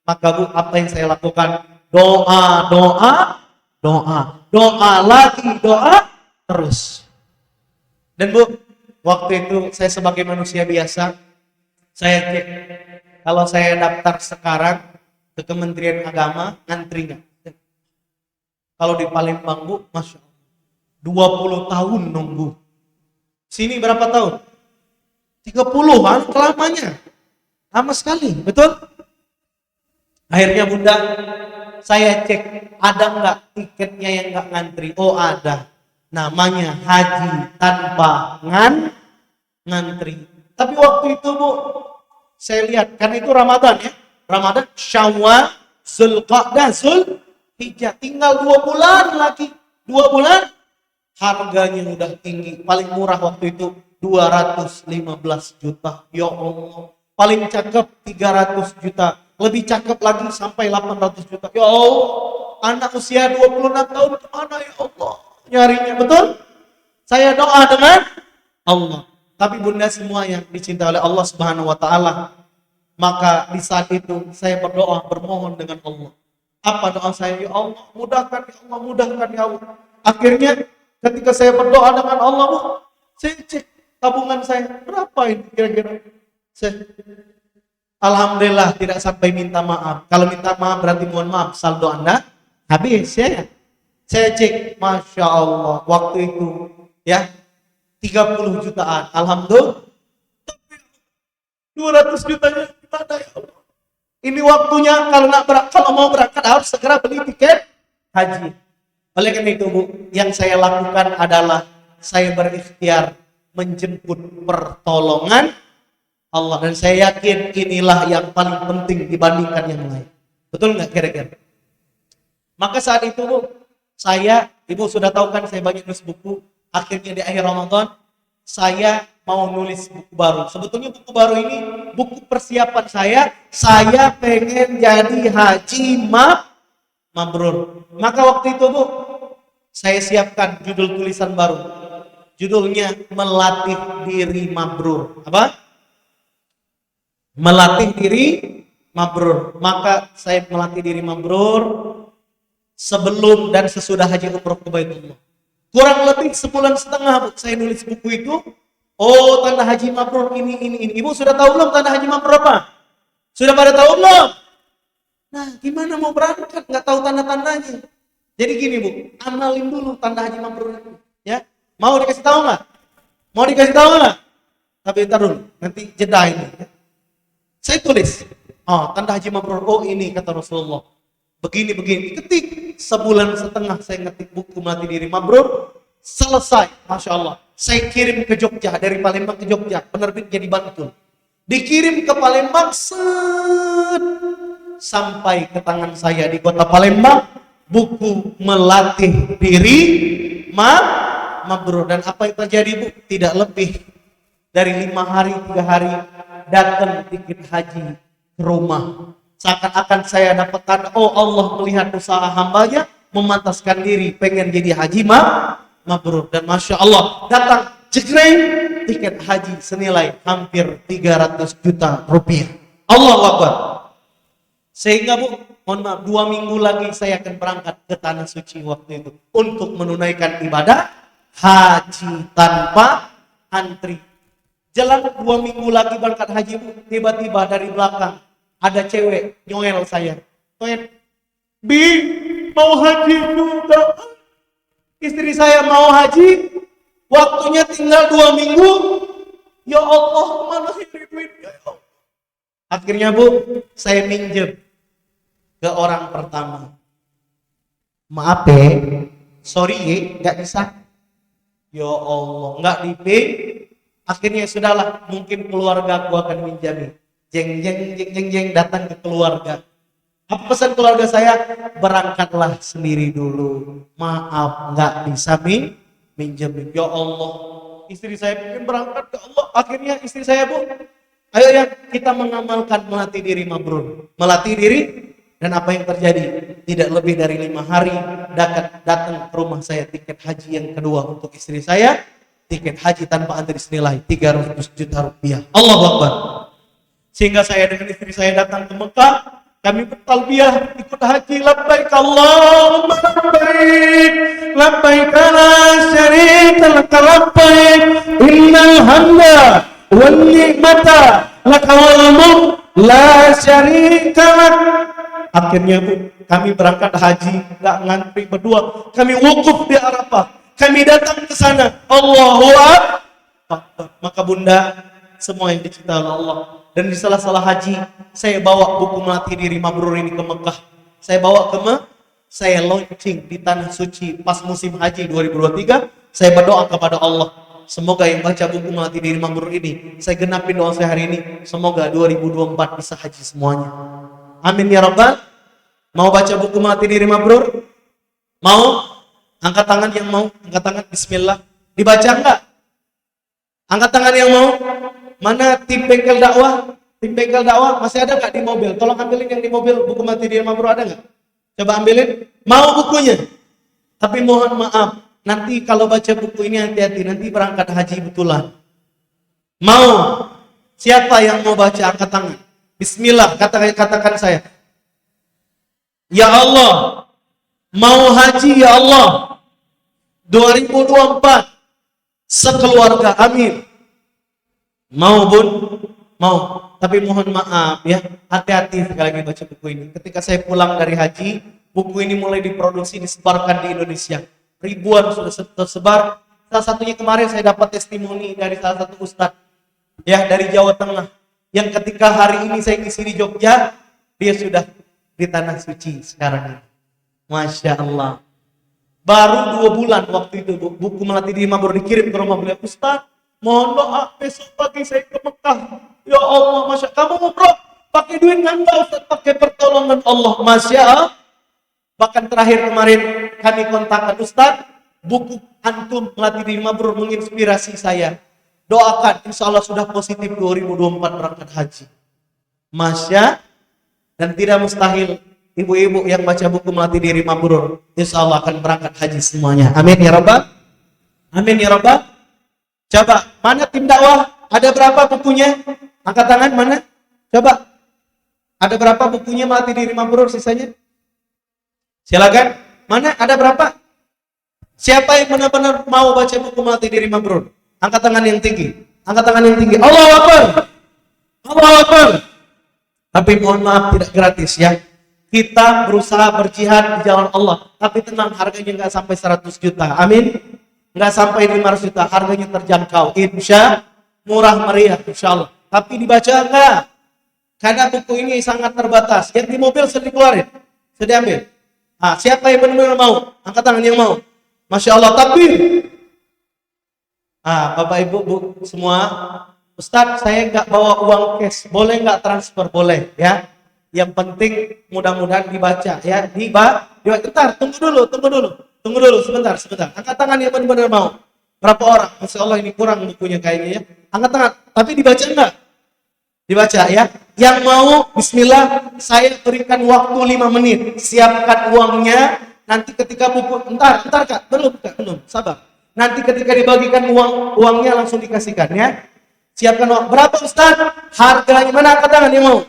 Maka Bu, apa yang saya lakukan? Doa lagi, doa terus. Dan Bu, waktu itu saya sebagai manusia biasa, saya cek kalau saya daftar sekarang ke Kementerian Agama, ngantri nggak? Kalau di Palembang Bu, Masya Allah, 20 tahun nunggu. Sini berapa tahun? 30-an kelamanya. Lama sekali, betul? Akhirnya Bunda, saya cek ada nggak tiketnya yang nggak ngantri. Oh ada, namanya haji tanpa ngantri. Tapi waktu itu Bu, saya lihat karena itu Ramadan ya, Ramadan, Syawal, Zulqa'dah, Zulhijjah, tinggal 2 bulan lagi, 2 bulan, harganya udah tinggi. Paling murah waktu itu 215 juta. Ya Allah, paling cakep 300 juta. Lebih cakep lagi sampai 800 juta. Ya Allah, anak usia 26 tahun kemana ya Allah nyarinya, betul? Saya doa dengan Allah. Tapi Bunda semua yang dicintai oleh Allah Subhanahu wa Ta'ala, maka di saat itu saya berdoa, bermohon dengan Allah. Apa doa saya? Ya Allah, mudahkan ya Allah, mudahkan ya Allah. Akhirnya ketika saya berdoa dengan Allah, Bu, saya cek tabungan saya berapa ini kira-kira. Alhamdulillah tidak sampai minta maaf. Kalau minta maaf berarti mohon maaf, saldo Anda habis ya. Saya cek, Masya Allah, waktu itu ya 30 jutaan. Alhamdulillah. Tapi 200 jutanya gimana ya Allah? Ini waktunya kalau mau berangkat harus segera beli tiket haji. Oleh karena itu Bu, yang saya lakukan adalah saya berikhtiar menjemput pertolongan Allah, dan saya yakin inilah yang paling penting dibandingkan yang lain. Betul nggak kira-kira? Maka saat itu Bu, Ibu sudah tahu kan saya banyak nulis buku. Akhirnya di akhir Ramadan saya mau nulis buku baru. Sebetulnya buku baru ini buku persiapan saya pengen jadi haji mabrur. Maka waktu itu Bu, saya siapkan judul tulisan baru. Judulnya Melatih Diri Mabrur. Apa? Melatih diri mabrur. Maka saya melatih diri mabrur sebelum dan sesudah haji umroh ke Baitullah. Kurang lebih 1,5 bulan saya nulis buku itu. Oh, tanda haji mabrur ini. Ibu sudah tahu belum tanda haji mabrur apa? Sudah pada tahu belum? Nah, gimana mau berangkat nggak tahu tanda-tandanya? Jadi gini Bu, amalin dulu tanda haji mabrur itu. Ya, mau dikasih tahu nggak? Mau dikasih tahu nggak? Tapi ntar dulu, nanti jeda ini. Ya. Saya tulis Oh, tanda haji mabrur. Oh, ini kata Rasulullah. Begini. Ketik 1,5 bulan saya ngetik buku melatih diri mabrur. Selesai, Masya Allah. Saya kirim ke Jogja, dari Palembang ke Jogja. Penerbitnya di Bantul. Dikirim ke Palembang, sampai ke tangan saya di kota Palembang. Buku melatih diri mabrur. Dan apa yang terjadi, Bu? Tidak lebih dari 5 hari, 3 hari datang tiket haji ke rumah. Seakan-akan saya dapat tanda, oh Allah melihat usaha hambanya, memantaskan diri pengen jadi haji mabrur. Dan Masya Allah, datang jegreng tiket haji senilai hampir 300 juta rupiah. Allahu Akbar. Sehingga, Bu, mohon maaf, 2 minggu lagi saya akan berangkat ke Tanah Suci waktu itu untuk menunaikan ibadah haji tanpa antri. Jalan 2 minggu lagi berangkat haji, Bu, tiba-tiba dari belakang ada cewek nyoel saya. Bi, mau haji juga. Istri saya mau haji, waktunya tinggal 2 minggu. Ya Allah, kemana sih duitnya? Akhirnya, Bu, saya minjem ke orang pertama. Maaf sorry nggak bisa. Ya Allah, nggak dipay. Akhirnya sudahlah, mungkin keluarga aku akan minjami. Jeng datang ke keluarga. Apa pesan keluarga saya? Berangkatlah sendiri dulu. Maaf, nggak bisa minjem. Ya Allah, istri saya pengen berangkat ke Allah. Akhirnya istri saya, Bu, ayo ya kita mengamalkan melatih diri mabrur. Melatih diri, dan apa yang terjadi? Tidak lebih dari 5 hari datang ke rumah saya tiket haji yang kedua untuk istri saya. Tiket haji tanpa antri senilai 300 juta rupiah. Allahu Akbar. Sehingga saya dengan istri saya datang ke Mekah, kami bertalbiyah ikut haji. Labbaik Allahumma labbaik, labbaik la syarika lak labbaik, innal hamda wan ni'mata lak wal mulk la syarika lak. Akhirnya, Bu, kami berangkat haji, enggak ngantri berdua. Kami wukuf di Arafah. Kami datang ke sana. Allahu Akbar. Maka Bunda, semua yang dicintai oleh Allah. Dan di salah-salah haji, saya bawa buku melatih diri mabrur ini ke Mekah. Saya bawa ke saya launching di Tanah Suci pas musim haji 2023. Saya berdoa kepada Allah, semoga yang baca buku melatih diri mabrur ini, saya genapin doa saya hari ini, semoga 2024 bisa haji semuanya. Amin ya Rabbal. Mau baca buku melatih diri mabrur? Mau? Angkat tangan yang mau. Angkat tangan, bismillah. Dibaca enggak? Angkat tangan yang mau. Mana tim bengkel dakwah? Tim bengkel dakwah masih ada nggak di mobil? Tolong ambilin yang di mobil buku melatih diri mabrur, ada nggak? Coba ambilin. Mau bukunya? Tapi mohon maaf, nanti kalau baca buku ini hati-hati, nanti berangkat haji betulan. Mau? Siapa yang mau baca? Angkat tangan. Bismillah, katakan saya. Ya Allah, mau haji ya Allah 2024 sekeluarga, amin. Mau Bun? Mau. Tapi mohon maaf ya, hati-hati sekali lagi baca buku ini. Ketika saya pulang dari haji, buku ini mulai diproduksi, disebarkan di Indonesia. Ribuan sudah tersebar. Salah satunya kemarin saya dapat testimoni dari salah satu ustadz ya dari Jawa Tengah, yang ketika hari ini saya ngisi di Jogja, dia sudah di Tanah Suci sekarang ini. Masya Allah. Baru 2 bulan waktu itu buku melatih diri mabrur dikirim ke rumah beliau. Ustaz, mohon doa besok pagi saya ke Mekah. Ya Allah, Masya, kamu umroh pakai duit nggak Ustaz? Pakai pertolongan Allah. Masya Allah. Bahkan terakhir kemarin kami kontakkan Ustaz, buku antum melatih diri mabrur menginspirasi saya. Doakan, insya Allah sudah positif 2024 berangkat haji. Masya, dan tidak mustahil ibu-ibu yang baca buku melatih diri mabrur, insya Allah akan berangkat haji semuanya. Amin ya Rabbal. Amin ya Rabbal. Coba, mana tim dakwah? Ada berapa bukunya? Angkat tangan, mana? Coba. Ada berapa bukunya melatih diri mabrur sisanya? Silakan. Mana? Ada berapa? Siapa yang benar-benar mau baca buku melatih diri mabrur? Angkat tangan yang tinggi. Angkat tangan yang tinggi. Allahu Akbar. Allahu Akbar. Tapi mohon maaf, tidak gratis ya. Kita berusaha berjihad di jalan Allah. Tapi tenang, harganya nggak sampai 100 juta. Amin. Nggak sampai 500 juta. Harganya terjangkau. Insya murah meriah. Insya Allah. Tapi dibaca enggak? Karena buku ini sangat terbatas. Yang di mobil sudah dikeluarin, sudah diambil. Siapa yang benar-benar mau? Angkat tangan yang mau. Masya Allah, takbir. Bapak Ibu, Bu, semua. Ustadz, saya nggak bawa uang cash. Boleh nggak transfer? Boleh, ya. Yang penting mudah-mudahan dibaca, ya. Bentar, tunggu dulu, sebentar. Angkat tangan yang benar-benar mau. Berapa orang? Masya Allah, ini kurang bukunya kayaknya, ya. Angkat tangan, tapi dibaca nggak? Dibaca, ya. Yang mau, bismillah, saya berikan waktu 5 menit. Siapkan uangnya. Nanti ketika buku, entar Kak, belum, sabar. Nanti ketika dibagikan uangnya langsung dikasihkan, ya. Siapkan uang. Berapa Ustaz? Harganya mana? Angkat tangan yang mau.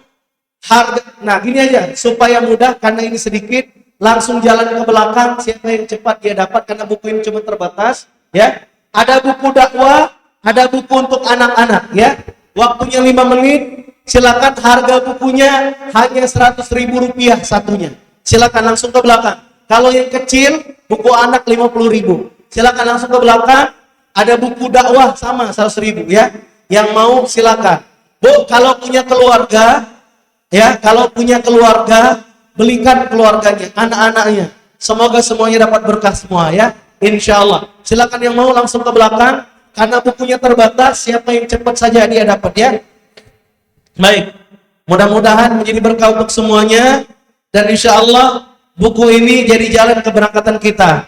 Nah, gini aja supaya mudah karena ini sedikit, langsung jalan ke belakang. Siapa yang cepat dia dapat karena buku ini cuma terbatas, ya. Ada buku dakwah, ada buku untuk anak-anak, ya. Waktunya 5 menit. Silakan, harga bukunya hanya 100.000 rupiah satunya. Silakan langsung ke belakang. Kalau yang kecil, buku anak 50.000. Silakan langsung ke belakang. Ada buku dakwah sama 100.000, ya. Yang mau silakan. Bu, kalau punya keluarga, ya, belikan keluarganya, anak-anaknya. Semoga semuanya dapat berkah semua, ya. Insya Allah. Silakan yang mau langsung ke belakang, karena bukunya terbatas. Siapa yang cepat saja dia dapat, ya. Baik. Mudah-mudahan menjadi berkah untuk semuanya. Dan insya Allah buku ini jadi jalan keberangkatan kita.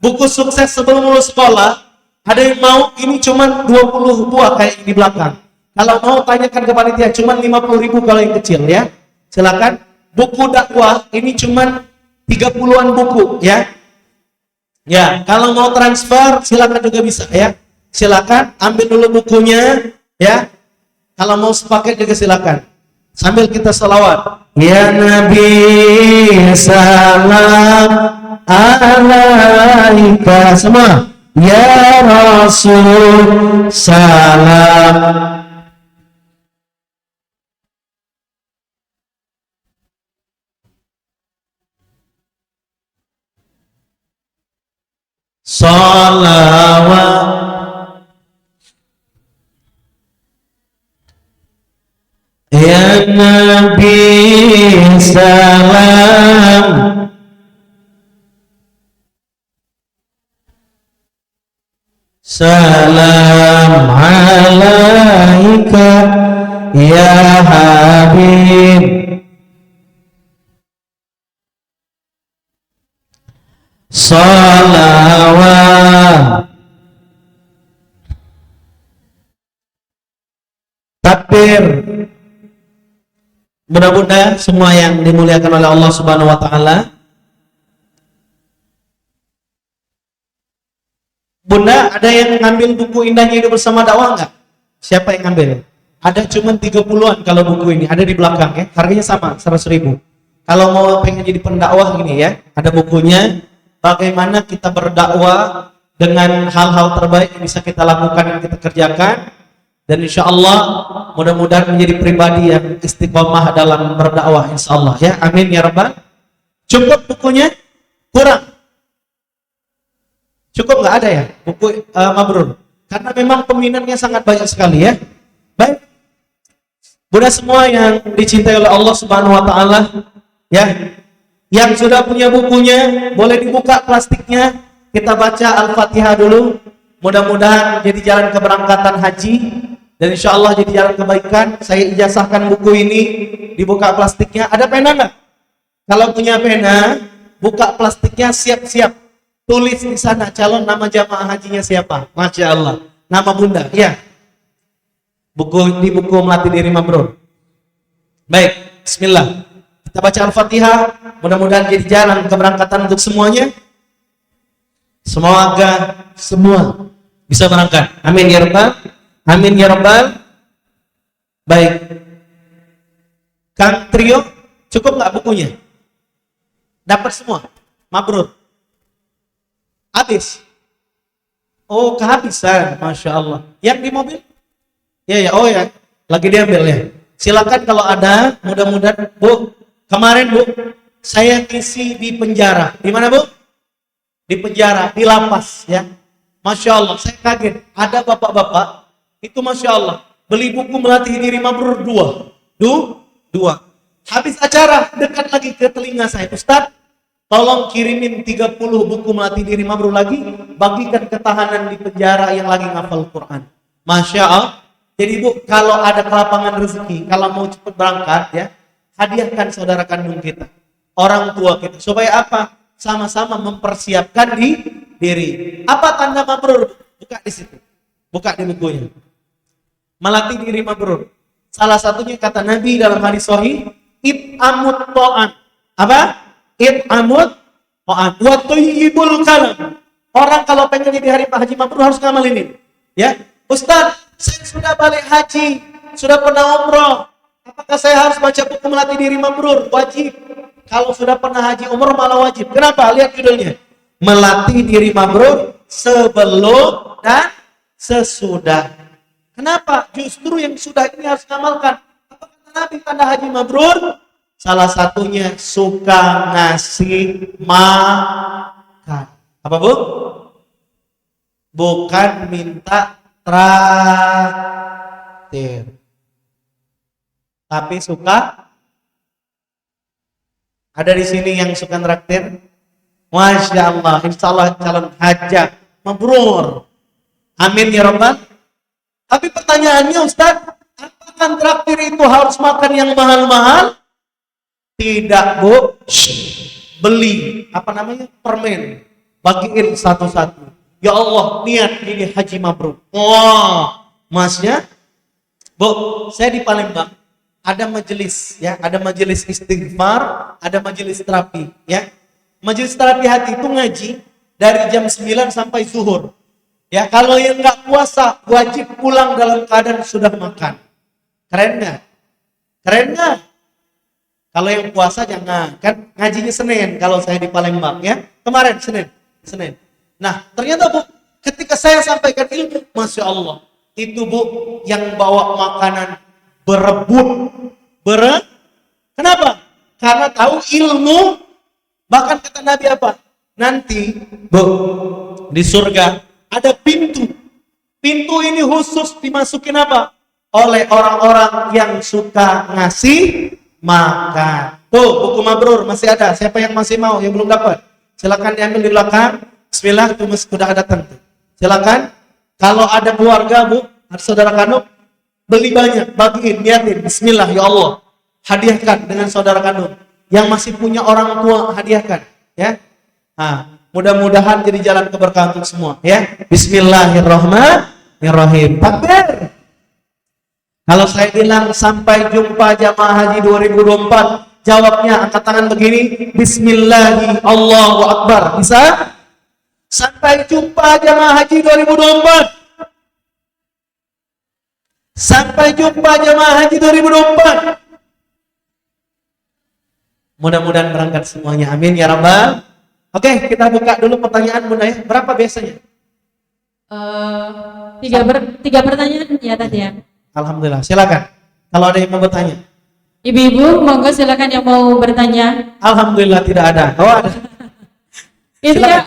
Buku sukses sebelum lulus sekolah. Ada yang mau, ini cuma 20 buah kayak di belakang. Kalau mau tanyakan ke panitia, cuma 50.000 kalau yang kecil, ya. Silakan. Buku dakwah ini cuma 30-an buku, ya. Ya, kalau mau transfer silakan juga bisa, ya. Silakan ambil dulu bukunya, ya. Kalau mau sepaket juga silakan. Sambil kita salawat. Ya Nabi salam alaika, semua. Ya Rasul salam. Salawat. Ya Nabi salam. Salam alaika ya Habib. Salawat. Takbir. Mudah-mudahan semua yang dimuliakan oleh Allah Subhanahu wa taala. Bunda, ada yang ngambil buku Indahnya Hidup Bersama Dakwah enggak? Siapa yang ngambil? Ada cuma 30-an kalau buku ini, ada di belakang, ya. Harganya sama, 100.000. Kalau mau pengen jadi pendakwah gini, ya, ada bukunya. Bagaimana kita berdakwah dengan hal-hal terbaik yang bisa kita lakukan dan kita kerjakan. Dan insya Allah mudah-mudahan menjadi pribadi yang istiqomah dalam berdakwah, insya Allah, ya. Amin ya rabbal. Cukup bukunya? Kurang? Cukup nggak ada, ya, buku Mabrur? Karena memang peminatnya sangat banyak sekali, ya. Baik, Bunda semua yang dicintai oleh Allah Subhanahu Wa Taala, ya, yang sudah punya bukunya boleh dibuka plastiknya. Kita baca Al-Fatihah dulu. Mudah-mudahan jadi jalan keberangkatan haji. Dan insya Allah jadi jalan kebaikan. Saya ijazahkan buku ini, dibuka plastiknya. Ada pena nggak? Kalau punya pena, buka plastiknya, siap-siap. Tulis di sana calon nama jamaah hajinya siapa. Masya Allah. Nama Bunda, ya. Buku Melatih Diri Mabrur. Baik, bismillah. Kita baca Al-Fatihah. Mudah-mudahan jadi jalan keberangkatan untuk semuanya. Semoga semua bisa berangkat. Amin ya rabbal. Amin ya rabbal. Baik. Kang Trio, cukup nggak bukunya? Dapat semua? Mabrur. Habis? Oh, kehabisan. Masya Allah. Yang di mobil? Ya, ya. Oh ya, lagi diambil, ya. Silakan kalau ada. Mudah-mudahan, Bu. Kemarin, Bu, saya ngisi di penjara. Di mana, Bu? Di penjara, di lapas, ya. Masya Allah, saya kaget. Ada bapak-bapak. Itu Masya Allah, beli buku Melatih Diri Mabrur 2. 2. Habis acara, dekat lagi ke telinga saya, Ustaz, tolong kirimin 30 buku melatih diri mabrur lagi, bagikan ke tahanan di penjara yang lagi ngafal Quran. Masya Allah. Jadi Bu, kalau ada kelapangan rezeki, kalau mau cepat berangkat ya, hadiahkan saudara kandung kita, orang tua kita, supaya apa? Sama-sama mempersiapkan diri. Apa tanda mabrur? Buka di situ. Buka di bukunya. Melatih diri mabrur. Salah satunya kata Nabi dalam hadis sahih, it'amut ta'am. Apa? It'amut ta'am. Wa thayyibul kalam. Orang kalau pengen jadi haji mabrur harus ngamal ini. Ya, Ustaz, saya sudah balik haji, sudah pernah umroh. Apakah saya harus baca buku melatih diri mabrur? Wajib. Kalau sudah pernah haji umroh malah wajib. Kenapa? Lihat judulnya. Melatih diri mabrur sebelum dan sesudah. Kenapa? Justru yang sudah ini harus ngamalkan. Apa kata Nabi tanda haji mabrur? Salah satunya suka ngasih makan. Apa Bu? Bukan minta traktir, tapi suka. Ada di sini yang suka traktir? Masya Allah, insya Allah calon haji mabrur. Amin ya Rabbal. Tapi pertanyaannya Ustaz, apakah traktir itu harus makan yang mahal-mahal? Tidak Bu. Beli permen, bagiin satu-satu. Ya Allah, niat ini haji mabrur. Wah, Masnya, Bu, saya di Palembang ada majelis ya, ada majelis istighfar, ada majelis terapi ya. Majelis terapi hati itu ngaji dari jam 9 sampai zuhur. Ya, kalau yang nggak puasa wajib pulang dalam keadaan sudah makan. Keren nggak? Keren nggak? Kalau yang puasa jangan, kan ngajinya Senin kalau saya di Palembang ya. Kemarin Senin. Nah, ternyata Bu, ketika saya sampaikan ilmu, Masya Allah, itu Bu, yang bawa makanan berebut. Kenapa? Karena tahu ilmu. Bahkan kata Nabi apa? Nanti Bu, di surga ada pintu. Pintu ini khusus dimasukin apa? Oleh orang-orang yang suka ngasih makan. Tuh, buku mabrur masih ada. Siapa yang masih mau, yang belum dapat? Silakan diambil di belakang. Bismillah, itu sudah datang tuh. Silakan. Kalau ada keluarga Bu, ada saudara kandung, beli banyak, bagiin, niatin. Bismillah, ya Allah, hadiahkan dengan saudara kandung. Yang masih punya orang tua, hadiahkan. Ya. Nah, mudah-mudahan jadi jalan keberkahan untuk semua. Ya. Bismillahirrahmanirrahim. Takbir. Kalau saya bilang sampai jumpa jamaah haji 2024, jawabnya angkat tangan begini, Bismillahi Allahu Akbar. Bisa? Sampai jumpa jamaah haji 2024. Sampai jumpa jamaah haji 2024. Mudah-mudahan berangkat semuanya. Amin ya Rabbal. Oke, kita buka dulu pertanyaan Bunda ya. Berapa biasanya? Tiga pertanyaan ya tadi ya. Alhamdulillah. Silakan. Kalau ada yang mau bertanya. Ibu-ibu, monggo silakan yang mau bertanya. Alhamdulillah tidak ada. Oh ada. Itu ya,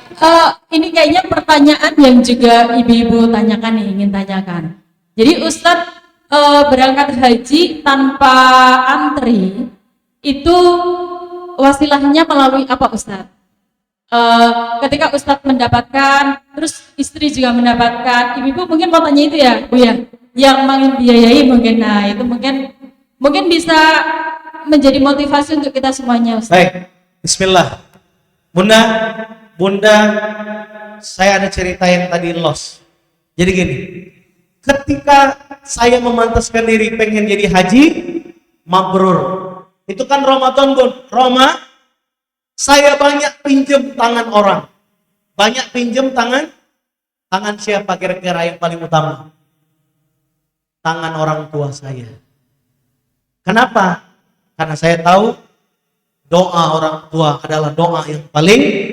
ini kayaknya pertanyaan yang juga ibu-ibu tanyakan nih, ingin tanyakan. Jadi Ustadz berangkat haji tanpa antri itu wasilahnya melalui apa Ustadz? Ketika Ustadz mendapatkan, terus istri juga mendapatkan, ibu-ibu mungkin mau tanya itu ya Bu ya, yang membiayai mungkin, nah itu mungkin bisa menjadi motivasi untuk kita semuanya Ustadz. Baik, Bismillah. Bunda, saya ada cerita yang tadi lost. Jadi gini, ketika saya memantaskan diri pengen jadi haji mabrur, itu kan Ramadan Bun, saya banyak pinjem tangan orang. Banyak pinjem tangan siapa kira-kira yang paling utama? Tangan orang tua saya. Kenapa? Karena saya tahu doa orang tua adalah doa yang paling.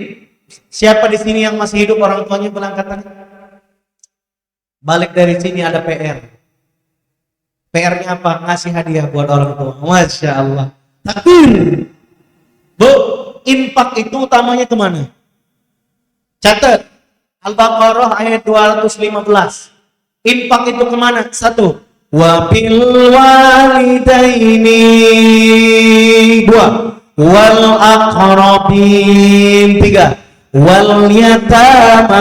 Siapa di sini yang masih hidup orang tuanya berangkatan? Balik dari sini ada PR. PR-nya apa? Ngasih hadiah buat orang tua. Masya Allah. Takbir. Bu, infak itu utamanya kemana? Catat. Al-Baqarah ayat 215. Infak itu kemana? 1. wa bil walidaini, 2, wal aqrabin, 3, wal yatama,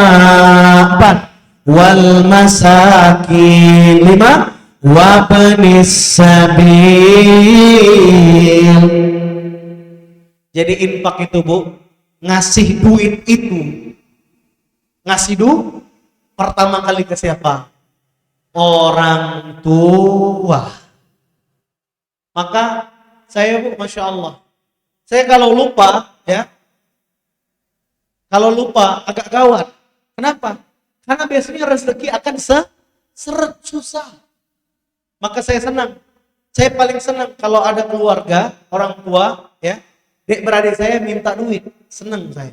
4, wal masakin, 5, wa ibnis sabil. Jadi infak itu Bu, ngasih duit itu, ngasih duit pertama kali ke siapa? Orang tua. Maka saya Bu, Masya Allah, saya kalau lupa ya, kalau lupa agak gawat. Kenapa? Karena biasanya rezeki akan seret, susah. Maka saya senang. Saya paling senang kalau ada keluarga, orang tua, ya, dek beradik saya minta duit. Senang saya.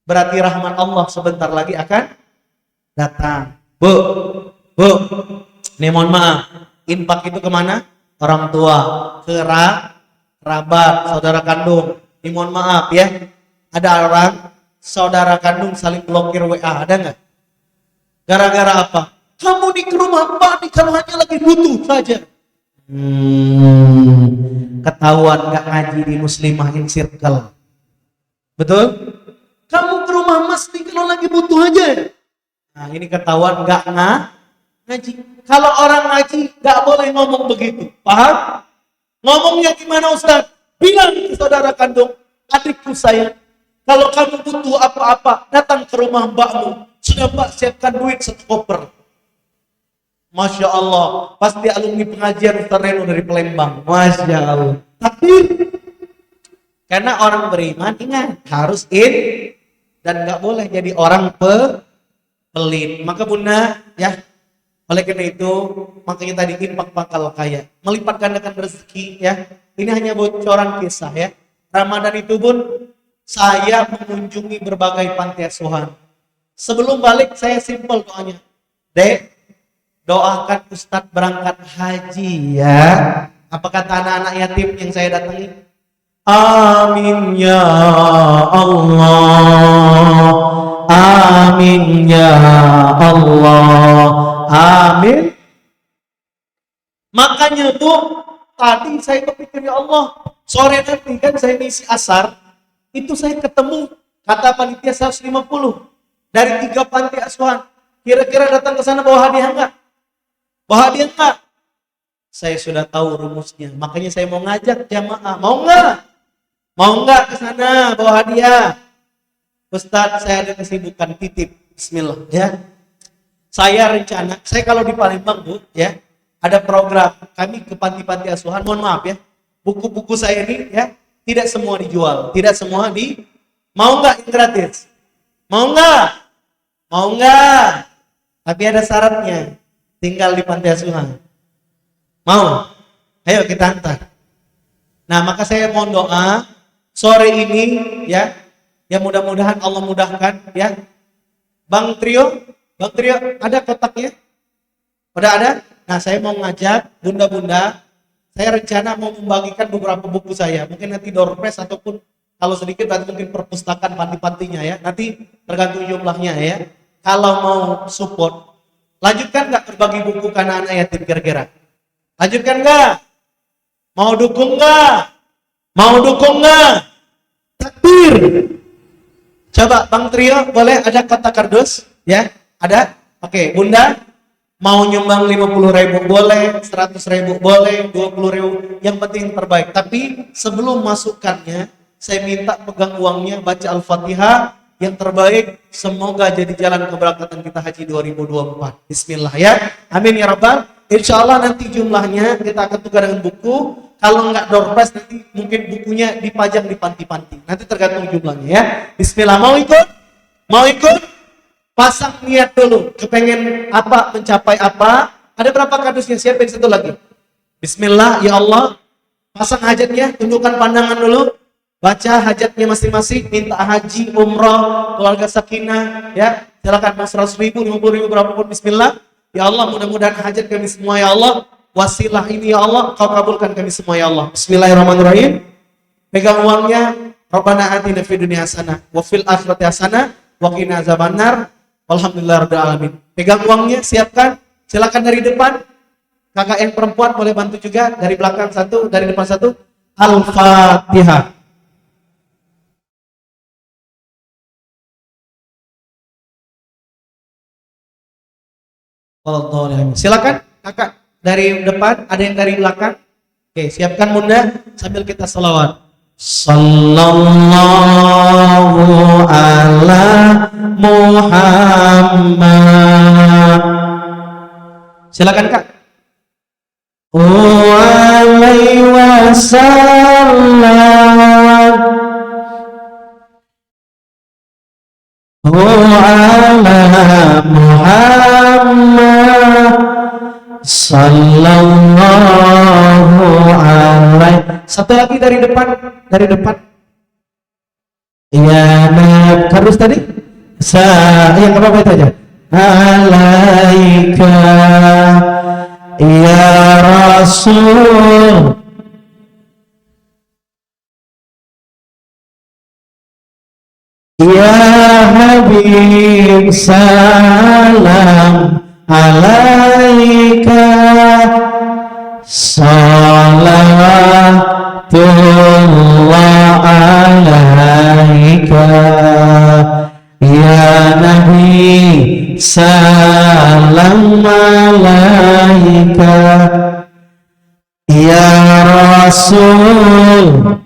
Berarti rahmat Allah sebentar lagi akan datang. Bu, ini mohon maaf. Infak itu kemana? Orang tua, kerabat, saudara kandung. Ini mohon maaf ya. Ada orang saudara kandung saling blokir WA, ada nggak? Gara-gara apa? Kamu di rumah Mbak nih kalau hanya lagi butuh saja. Ketahuan nggak ngaji di Muslimah in Circle. Betul? Kamu ke rumah Mas nih kalau lagi butuh aja. Nah ini ketahuan nggak ngaji. Kalau orang ngaji nggak boleh ngomong begitu. Paham? Ngomongnya gimana Ustaz? Bilang ke saudara kandung, adikku sayang, kalau kamu butuh apa-apa, datang ke rumah mbakmu. Sudah Mbak siapkan duit 1 koper. Masya Allah, pasti alumni pengajian Ustaz Reno dari Palembang. Masya Allah. Tapi karena orang beriman ingat harus dan nggak boleh jadi orang pelit. Maka Bunda ya, oleh karena itu makanya tadi infak pangkal kaya, melipat gandakan rezeki ya. Ini hanya bocoran kisah ya. Ramadan itu Bun, saya mengunjungi berbagai panti asuhan. Sebelum balik saya simpel doanya. Dek, doakan Ustadz berangkat haji ya. Apa kata anak-anak yatim yang saya datangi? Amin ya Allah. Amin ya Allah. Amin. Makanya Bu, tadi saya kepikir ya Allah, sore nanti kan saya misi asar, itu saya ketemu kata panitia 150 dari 3 panti asuhan. Kira-kira datang ke sana bawa hadiah enggak? Bawa hadiah enggak? Saya sudah tahu rumusnya. Makanya saya mau ngajak jamaah. Mau enggak? Mau enggak ke sana bawa hadiah? Ustadz, saya ada kesibukan, titip. Bismillah ya. Saya rencana, saya kalau di Palembang Bu ya, ada program kami ke panti-panti asuhan. Mohon maaf ya, buku-buku saya ini ya tidak semua dijual, tidak semua mau enggak yang gratis? Mau enggak? Mau enggak? Tapi ada syaratnya, tinggal di panti asuhan. Mau? Ayo kita antar. Nah maka saya mohon doa sore ini ya, ya mudah-mudahan Allah mudahkan ya. Bang Trio ada kotaknya? Udah ada? Nah saya mau ngajak bunda-bunda, saya rencana mau membagikan beberapa buku saya, mungkin nanti door prize ataupun kalau sedikit nanti mungkin perpustakaan panti-pantinya ya, nanti tergantung jumlahnya ya. Kalau mau support, lanjutkan nggak berbagi buku ke anak-anak yatim kira-kira? Lanjutkan nggak? Mau dukung nggak? Mau dukung nggak? Takbir. Coba Bang Trio, boleh ada kotak kardus? Ya, ada? Oke, Bunda, mau nyumbang 50.000 boleh, 100.000 boleh, 20.000, yang penting terbaik. Tapi sebelum masukkannya, saya minta pegang uangnya, baca Al-Fatihah, yang terbaik, semoga jadi jalan keberangkatan kita haji 2024. Bismillah ya, amin ya Rabbal. Insya Allah nanti jumlahnya kita akan tukar dengan buku. Kalau nggak door prize nanti mungkin bukunya dipajang di panti-panti. Nanti tergantung jumlahnya ya. Bismillah, mau ikut? Mau ikut? Pasang niat dulu. Kepengen apa, mencapai apa? Ada berapa kardusnya? Siapin satu lagi. Bismillah, ya Allah. Pasang hajatnya, tundukkan pandangan dulu. Baca hajatnya masing-masing, minta haji, umroh, keluarga sakinah, ya. Silakan mau 100.000, 50.000, berapapun. Bismillah. Ya Allah, mudah-mudahan hajat kami semua ya Allah. Wasilah ini ya Allah, kau kabulkan kami semua ya Allah. Bismillahirrahmanirrahim. Pegang uangnya. Rabbana atina fid dunya hasanah wa fil akhirati hasanah wa qina azabannar. Alhamdulillahirabbil alamin. Pegang uangnya, siapkan. Silakan dari depan. Kakak yang perempuan boleh bantu juga, dari belakang satu, dari depan satu. Al-Fatihah. Silakan kakak dari depan, ada yang dari belakang. Oke, siapkan bunda sambil kita selawat. Sallallahu ala Muhammad. Silakan kak. Alaihi wasallam. Ala Muhammad sallallahu alaihi. Satu lagi dari depan, dari depan. Ya, harus tadi. Yang apa itu aja. Alaika ya Rasul. Ya Habib salam alaika salawatullah alaika ya Nabi salam alaika ya Rasul.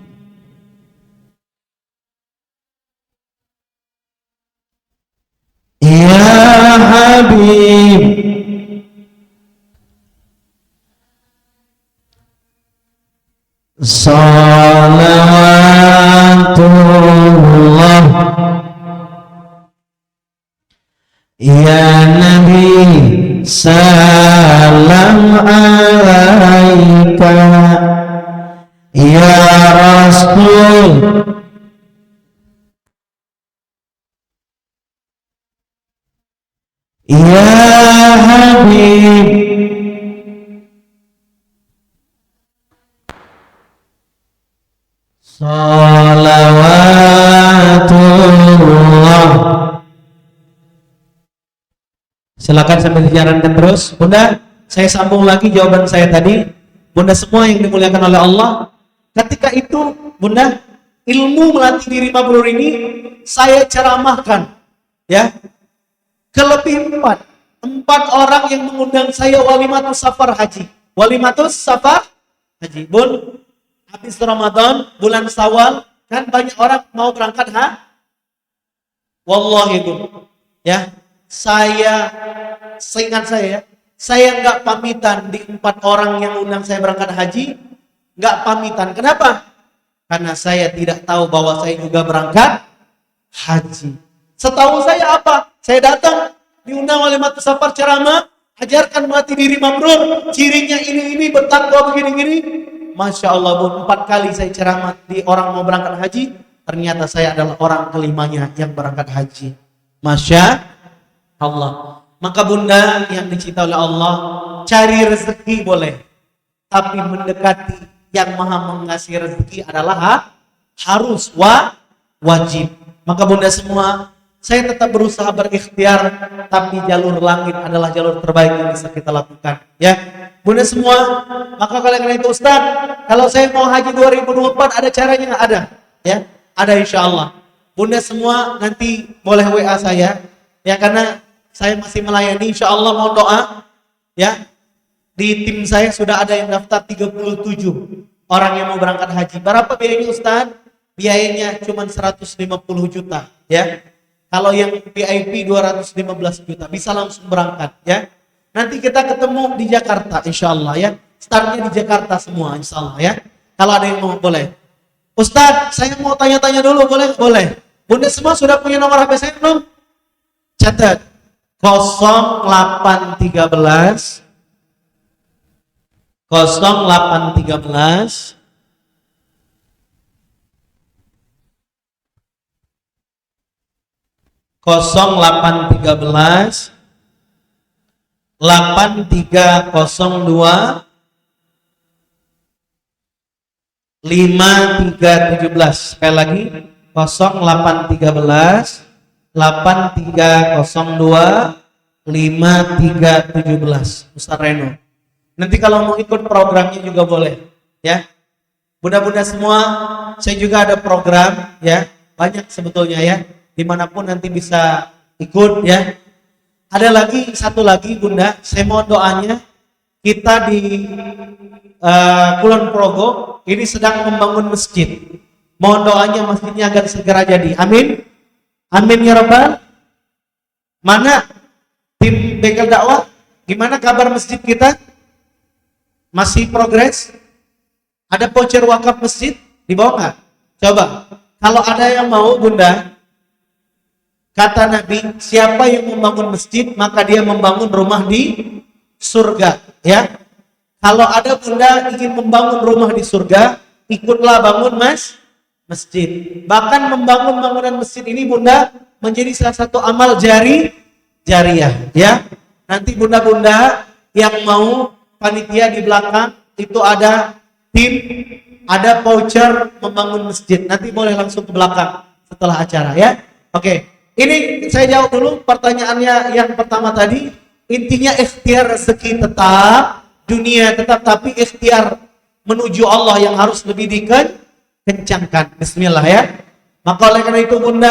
Ya Habib salawatullah ya Nabi salam alaika ya Rasul. Ya Habib salawatullah. Silakan sambil dijalankan terus. Bunda, saya sambung lagi jawaban saya tadi. Bunda semua yang dimuliakan oleh Allah, ketika itu Bunda, ilmu melatih diri mabrur ini saya ceramahkan ya. Kelebih empat orang yang mengundang saya walimatus safar haji. Walimatus safar haji. Bun, habis Ramadan, bulan Syawal, kan banyak orang mau berangkat Wallahi bun, ya, seingat saya nggak pamitan di 4 orang yang undang saya berangkat haji, nggak pamitan. Kenapa? Karena saya tidak tahu bahwa saya juga berangkat haji. Setahu saya apa? Saya datang diundang oleh Matu Safar ceramah, ajarkan melatih diri mabrur, cirinya ini bertakwa begini-gini. Masya Allah bun, 4 kali saya ceramah di orang mau berangkat haji, ternyata saya adalah orang kelimanya yang berangkat haji. Masya Allah. Maka bunda yang dicintai oleh Allah, cari rezeki boleh, tapi mendekati yang maha mengasih rezeki adalah harus wajib. Maka bunda semua, saya tetap berusaha berikhtiar, tapi jalur langit adalah jalur terbaik yang bisa kita lakukan. Ya, bunda semua, maka karena itu Ustaz, kalau saya mau haji 2024 ada caranya nggak? Ada, ya, ada insya Allah. Bunda semua nanti boleh WA saya, ya, karena saya masih melayani. Insya Allah mau doa, ya. Di tim saya sudah ada yang daftar 37 orang yang mau berangkat haji. Berapa biayanya Ustaz? Biayanya cuma 150 juta, ya. Kalau yang VIP 215 juta, bisa langsung berangkat, ya. Nanti kita ketemu di Jakarta, insya Allah, ya. Startnya di Jakarta semua, insya Allah, ya. Kalau ada yang mau, boleh. Ustadz, saya mau tanya-tanya dulu, boleh? Boleh. Bunda semua sudah punya nomor HP saya belum? Catat. 0813 0813 0813 8302 5317. Sekali lagi 0813 8302 5317. Ustaz Reno. Nanti kalau mau ikut programnya juga boleh, ya. Bunda-bunda semua, saya juga ada program, ya, banyak sebetulnya ya, dimanapun nanti bisa ikut, ya. Ada lagi satu lagi Bunda, saya mohon doanya. Kita di Kulon Progo ini sedang membangun masjid. Mohon doanya masjidnya agar segera jadi. Amin. Amin ya Rabbal. Mana tim Bengkel Dakwah? Gimana kabar masjid kita? Masih progres? Ada voucher wakaf masjid di bawah nggak? Coba. Kalau ada yang mau Bunda, kata Nabi, siapa yang membangun masjid maka dia membangun rumah di surga, ya. Kalau ada Bunda ingin membangun rumah di surga, ikutlah bangun masjid. Bahkan membangun bangunan masjid ini Bunda menjadi salah satu amal jariah, ya. Nanti Bunda-bunda yang mau, panitia di belakang itu ada tim, ada voucher membangun masjid. Nanti boleh langsung ke belakang setelah acara, ya. Oke. Ini saya jawab dulu pertanyaannya yang pertama tadi. Intinya ikhtiar rezeki tetap, dunia tetap, tapi ikhtiar menuju Allah yang harus lebih dikencangkan. Bismillah, ya. Maka oleh karena itu Bunda,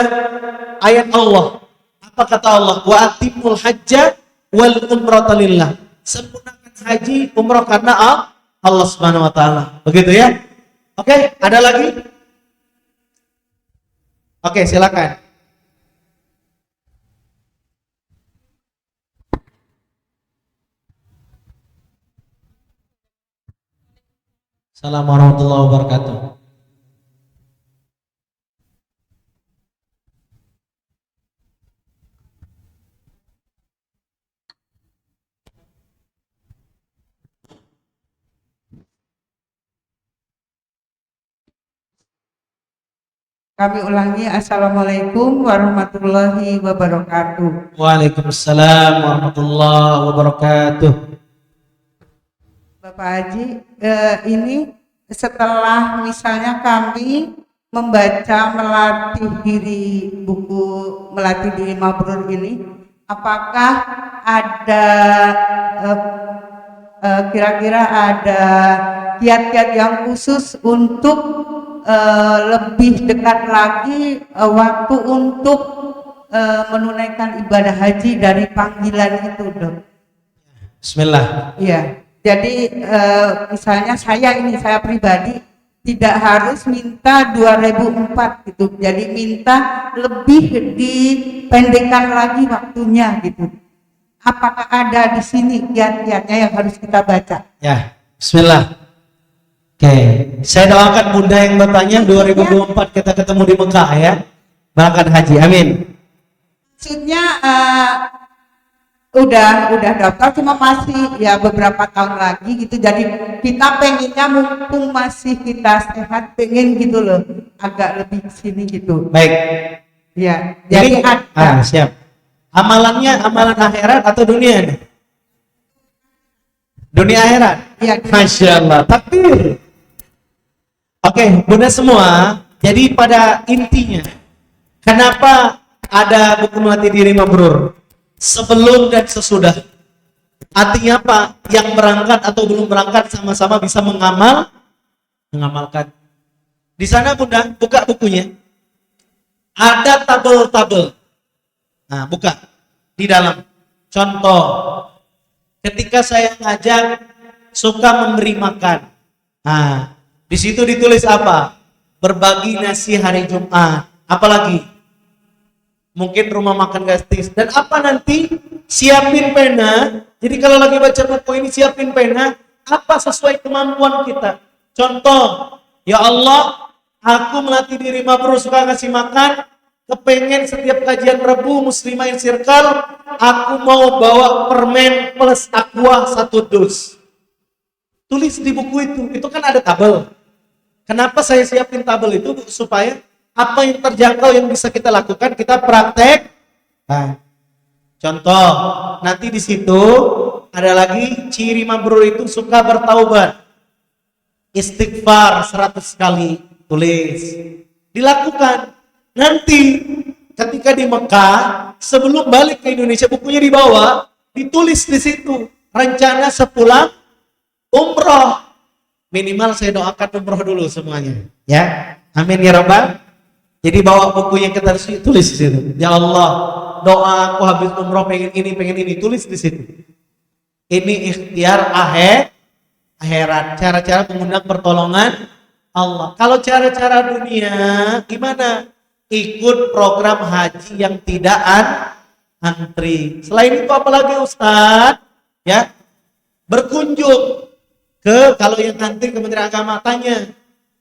ayat Allah, apa kata Allah? Wa atimul hajja wal umrata lillah. Sempurnakan haji, umrah karena Allah Subhanahu wa taala. Begitu ya? Oke, ada lagi? Oke, silakan. Assalamualaikum warahmatullahi wabarakatuh. Kami ulangi, Assalamualaikum warahmatullahi wabarakatuh. Waalaikumsalam warahmatullahi wabarakatuh. Bapak Haji, ini setelah misalnya kami membaca melatih diri, buku melatih diri mabrur ini, apakah ada kira-kira ada kiat-kiat yang khusus untuk lebih dekat lagi waktu untuk menunaikan ibadah haji dari panggilan itu, Dok? Bismillah. Iya. Jadi misalnya saya pribadi tidak harus minta 2004 gitu. Jadi minta lebih dipendekkan lagi waktunya gitu. Apakah ada di sini kiat-kiatnya yang harus kita baca? Ya, bismillah. Oke, saya doakan Bunda yang bertanya 2024 kita ketemu di Mekah, ya. Berangkat haji, amin. Maksudnya udah daftar, cuma masih ya beberapa tahun lagi gitu. Jadi kita pengennya mumpung masih kita sehat, pengen gitu loh, agak lebih sini gitu. Baik. Ya, jadi siap. Amalannya amalan akhirat atau dunia nih? Dunia akhirat. Ya, Masya Allah. Takbir. Oke, Bunda semua. Jadi pada intinya, kenapa ada buku melatih diri mabrur? Sebelum dan sesudah. Artinya apa? Yang berangkat atau belum berangkat sama-sama bisa mengamalkan. Di sana Bunda, buka bukunya. Ada tabel-tabel. Nah, buka di dalam. Contoh, ketika saya ngajak suka memberi makan. Nah, di situ ditulis apa? Berbagi nasi hari Jumat. Apalagi? Mungkin rumah makan gratis. Dan apa nanti? Siapin pena. Jadi kalau lagi baca buku ini siapin pena. Apa sesuai kemampuan kita? Contoh, ya Allah, aku melatih diri mabrur suka ngasih makan. Kepengen setiap kajian Rebu Muslimain Circle, aku mau bawa permen plus aqua 1 dus. Tulis di buku itu kan ada tabel. Kenapa saya siapin tabel itu? Supaya apa yang terjangkau yang bisa kita lakukan, kita praktek. Nah, contoh, nanti di situ ada lagi ciri mabrur itu suka bertaubat. Istighfar 100 kali, tulis. Dilakukan. Nanti ketika di Mekah, sebelum balik ke Indonesia, bukunya dibawa, ditulis di situ rencana sepulang umroh. Minimal saya doakan umroh dulu semuanya. Ya, amin ya rabbal. Jadi bawa buku yang kita tulis di situ. Ya Allah, doa aku habis umroh pengen ini, tulis di situ. Ini ikhtiar akhirat, cara-cara mengundang pertolongan Allah. Kalau cara-cara dunia gimana? Ikut program haji yang tidak antri. Selain itu apalagi Ustadz? Ya, berkunjung ke, kalau yang antri Kementerian Agama tanya,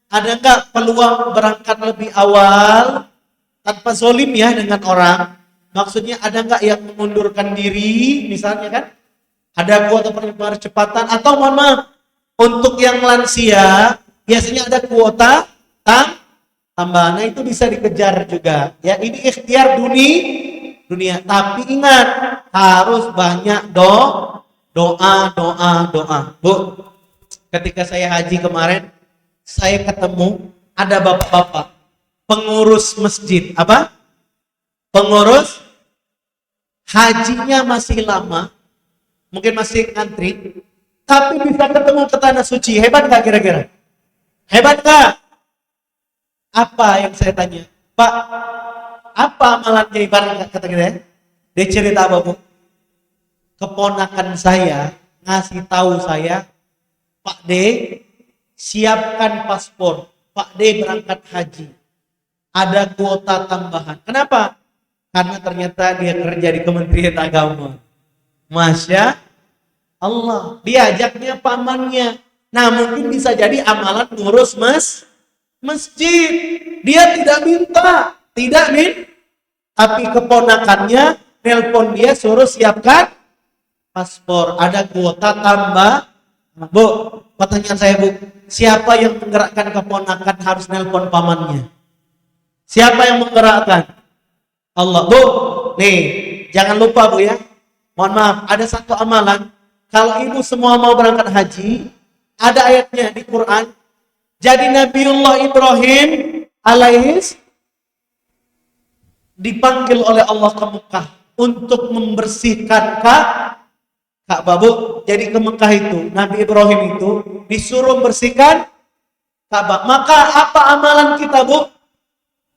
ada nggak peluang berangkat lebih awal tanpa zolim ya dengan orang? Maksudnya ada nggak yang mengundurkan diri misalnya kan? Ada kuota percepatan atau mohon maaf untuk yang lansia biasanya ada kuota tambahan. Nah itu bisa dikejar juga. Ya ini ikhtiar dunia. Tapi ingat harus banyak doa. Bu, ketika saya haji kemarin saya ketemu ada bapak-bapak pengurus masjid, apa? Pengurus hajinya masih lama, mungkin masih ngantri, tapi bisa ketemu ke tanah suci. Hebat nggak kira-kira? Hebat nggak? Apa yang saya tanya, Pak? Apa amalannya ibarat kata kita? Dia cerita apa bu? Keponakan saya ngasih tahu saya, Pak D, siapkan paspor. Pak D berangkat haji. Ada kuota tambahan. Kenapa? Karena ternyata dia kerja di Kementerian Agama. Masya Allah. Diajaknya pamannya. Nah mungkin bisa jadi amalan ngurus masjid. Dia tidak minta. Tapi keponakannya nelpon dia suruh siapkan paspor. Ada kuota tambah. Bu, pertanyaan saya bu, siapa yang menggerakkan keponakan harus nelpon pamannya? Siapa yang menggerakkan? Allah. Bu, nih, jangan lupa bu ya. Mohon maaf, ada satu amalan. Kalau ibu semua mau berangkat haji, ada ayatnya di Quran. Jadi Nabiullah Ibrahim alaihis dipanggil oleh Allah ke Mekah untuk membersihkan Ka'bah bu. Jadi ke Mekah itu Nabi Ibrahim itu disuruh membersihkan Ka'bah. Maka apa amalan kita bu?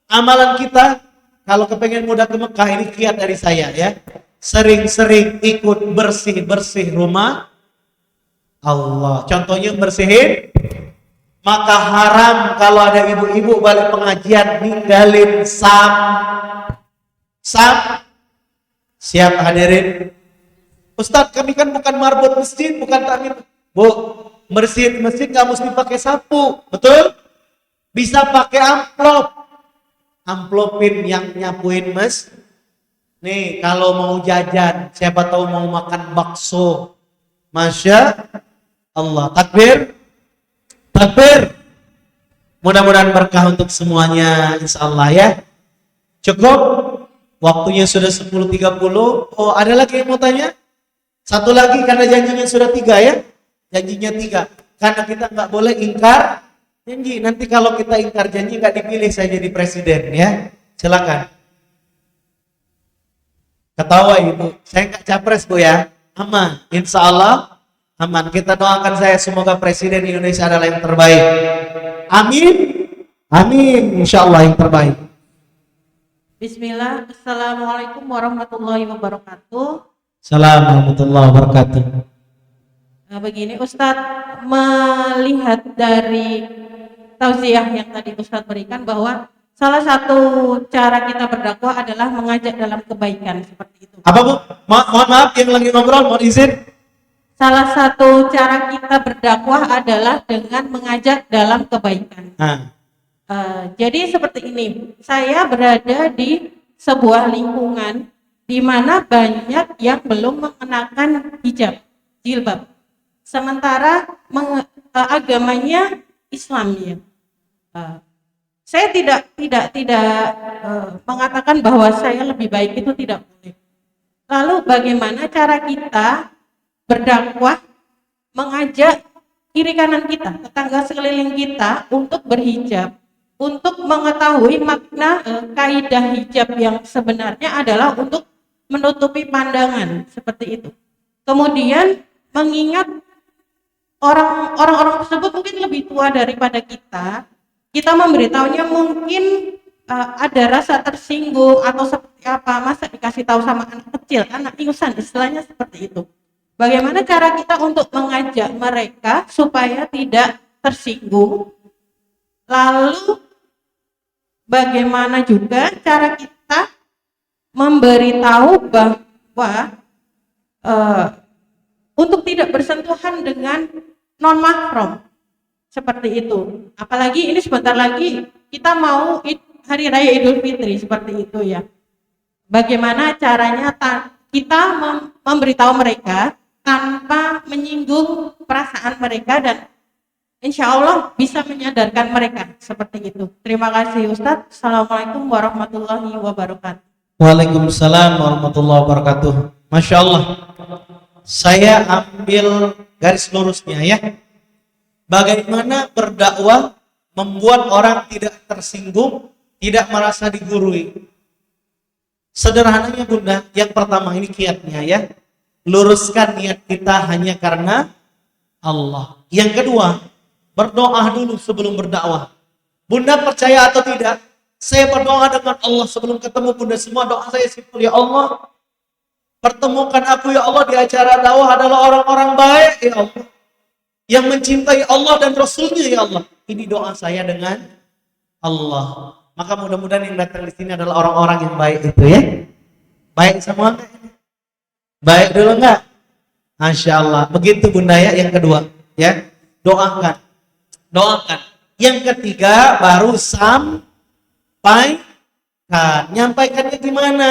Amalan kita kalau kepengen mudah ke Mekah, ini kiat dari saya ya. Sering-sering ikut bersih-bersih rumah Allah. Contohnya bersihin. Maka haram kalau ada ibu-ibu balik pengajian ninggalin siap hadirin. Ustadz, kami kan bukan marbot masjid, bukan takmir. Bu, bersihin masjid nggak mesti pakai sapu, betul? Bisa pakai amplopin yang nyapuin Nih, kalau mau jajan, siapa tahu mau makan bakso. Masya Allah, takbir. Mudah-mudahan berkah untuk semuanya, insya Allah ya. Cukup? Waktunya sudah 10.30. Oh, ada lagi yang mau tanya? Satu lagi, karena janjinya sudah 3 ya. Janjinya 3. Karena kita nggak boleh ingkar janji. Nanti kalau kita ingkar janji nggak dipilih saya jadi presiden ya. Silakan. Ketawa ibu, saya nggak capres bu ya. Aman, insya Allah aman. Kita doakan saya semoga presiden Indonesia adalah yang terbaik. Amin, insya Allah yang terbaik. Bismillah. Assalamualaikum warahmatullahi wabarakatuh. Assalamualaikum warahmatullahi wabarakatuh. Nah, begini Ustadz, melihat dari tausiah yang tadi Ustadz berikan bahwa salah satu cara kita berdakwah adalah mengajak dalam kebaikan seperti itu. Apa bu? Mohon maaf yang lagi ngobrol, mohon izin. Salah satu cara kita berdakwah adalah dengan mengajak dalam kebaikan. Jadi seperti ini, saya berada di sebuah lingkungan di mana banyak yang belum mengenakan hijab, jilbab. Sementara agamanya Islam ya. Saya tidak mengatakan bahwa saya lebih baik, itu tidak boleh. Lalu bagaimana cara kita berdakwah, mengajak kiri kanan kita, tetangga sekeliling kita untuk berhijab, untuk mengetahui makna kaidah hijab yang sebenarnya adalah untuk menutupi pandangan seperti itu. Kemudian mengingat orang-orang tersebut mungkin lebih tua daripada kita memberitahunya mungkin ada rasa tersinggung atau seperti apa, masa dikasih tahu sama anak kecil, anak ingusan, istilahnya seperti itu. Bagaimana cara kita untuk mengajak mereka supaya tidak tersinggung? Lalu bagaimana juga cara kita memberitahu bahwa untuk tidak bersentuhan dengan non mahram seperti itu. Apalagi ini sebentar lagi kita mau hari raya Idul Fitri seperti itu ya. Bagaimana caranya kita memberitahu mereka tanpa menyinggung perasaan mereka dan insya Allah bisa menyadarkan mereka seperti itu. Terima kasih Ustadz. Assalamualaikum warahmatullahi wabarakatuh. Waalaikumsalam warahmatullahi wabarakatuh. Masya Allah. Saya ambil garis lurusnya ya. Bagaimana berdakwah membuat orang tidak tersinggung, tidak merasa digurui. Sederhananya Bunda, yang pertama ini kiatnya ya. Luruskan niat kita hanya karena Allah. Yang kedua, berdoa dulu sebelum berdakwah. Bunda percaya atau tidak? Saya berdoa dengan Allah sebelum ketemu Bunda. Semua doa saya simpel, ya Allah, pertemukan aku ya Allah di acara dakwah adalah orang-orang baik ya Allah, yang mencintai Allah dan Rasulnya ya Allah. Ini doa saya dengan Allah. Maka mudah-mudahan yang datang di sini adalah orang-orang yang baik itu ya. Baik semua enggak? Baik dulu enggak? Masya Allah. Begitu Bunda ya. Yang kedua ya, doakan. Doakan. Yang ketiga baru sampaikan. Nyampaikannya gimana?